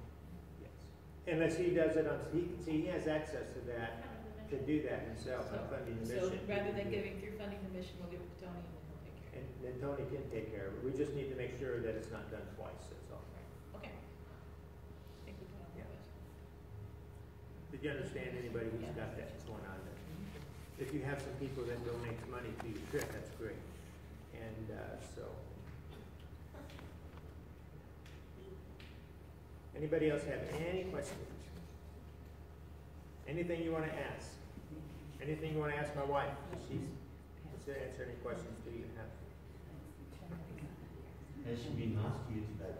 yes. Unless he does it on, he has access to that, to do that himself, funding the mission. So rather than giving through funding the mission, we'll give it to Tony and then he'll take care of it. And then Tony can take care of it. We just need to make sure that it's not done twice, that's all. Okay. Did you understand anybody who's got that going on there? If you have some people that donate money to your trip, that's great. And so, anybody else have any questions? Anything you want to ask? Anything you want to ask my wife? She's to answer any questions that you have. Has she been nice to you today?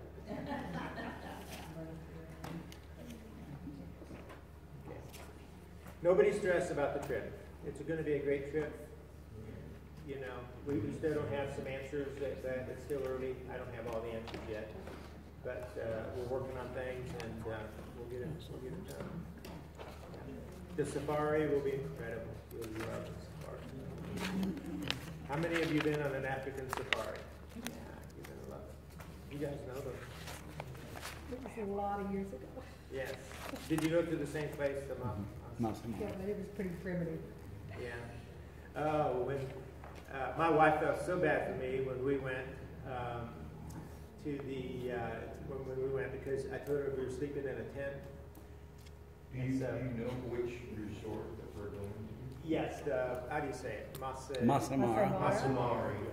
Okay. Nobody stress about the trip. It's going to be a great trip. You know, we still don't have some answers. It's still early. I don't have all the answers yet. But we're working on things, and we'll get it done. The safari will be incredible. You'll love the safari. How many of you been on an African safari? Yeah, you're going to love it. You guys know them. It was a lot of years ago. Yes. Did you go to the same place? Yeah, but it was pretty primitive. Yeah. Oh, when my wife felt so bad for me when we went to the when we went, because I told her we were sleeping in a tent. Do you know which resort that we're going to? Yes. How do you say it? Masamara. Masamari.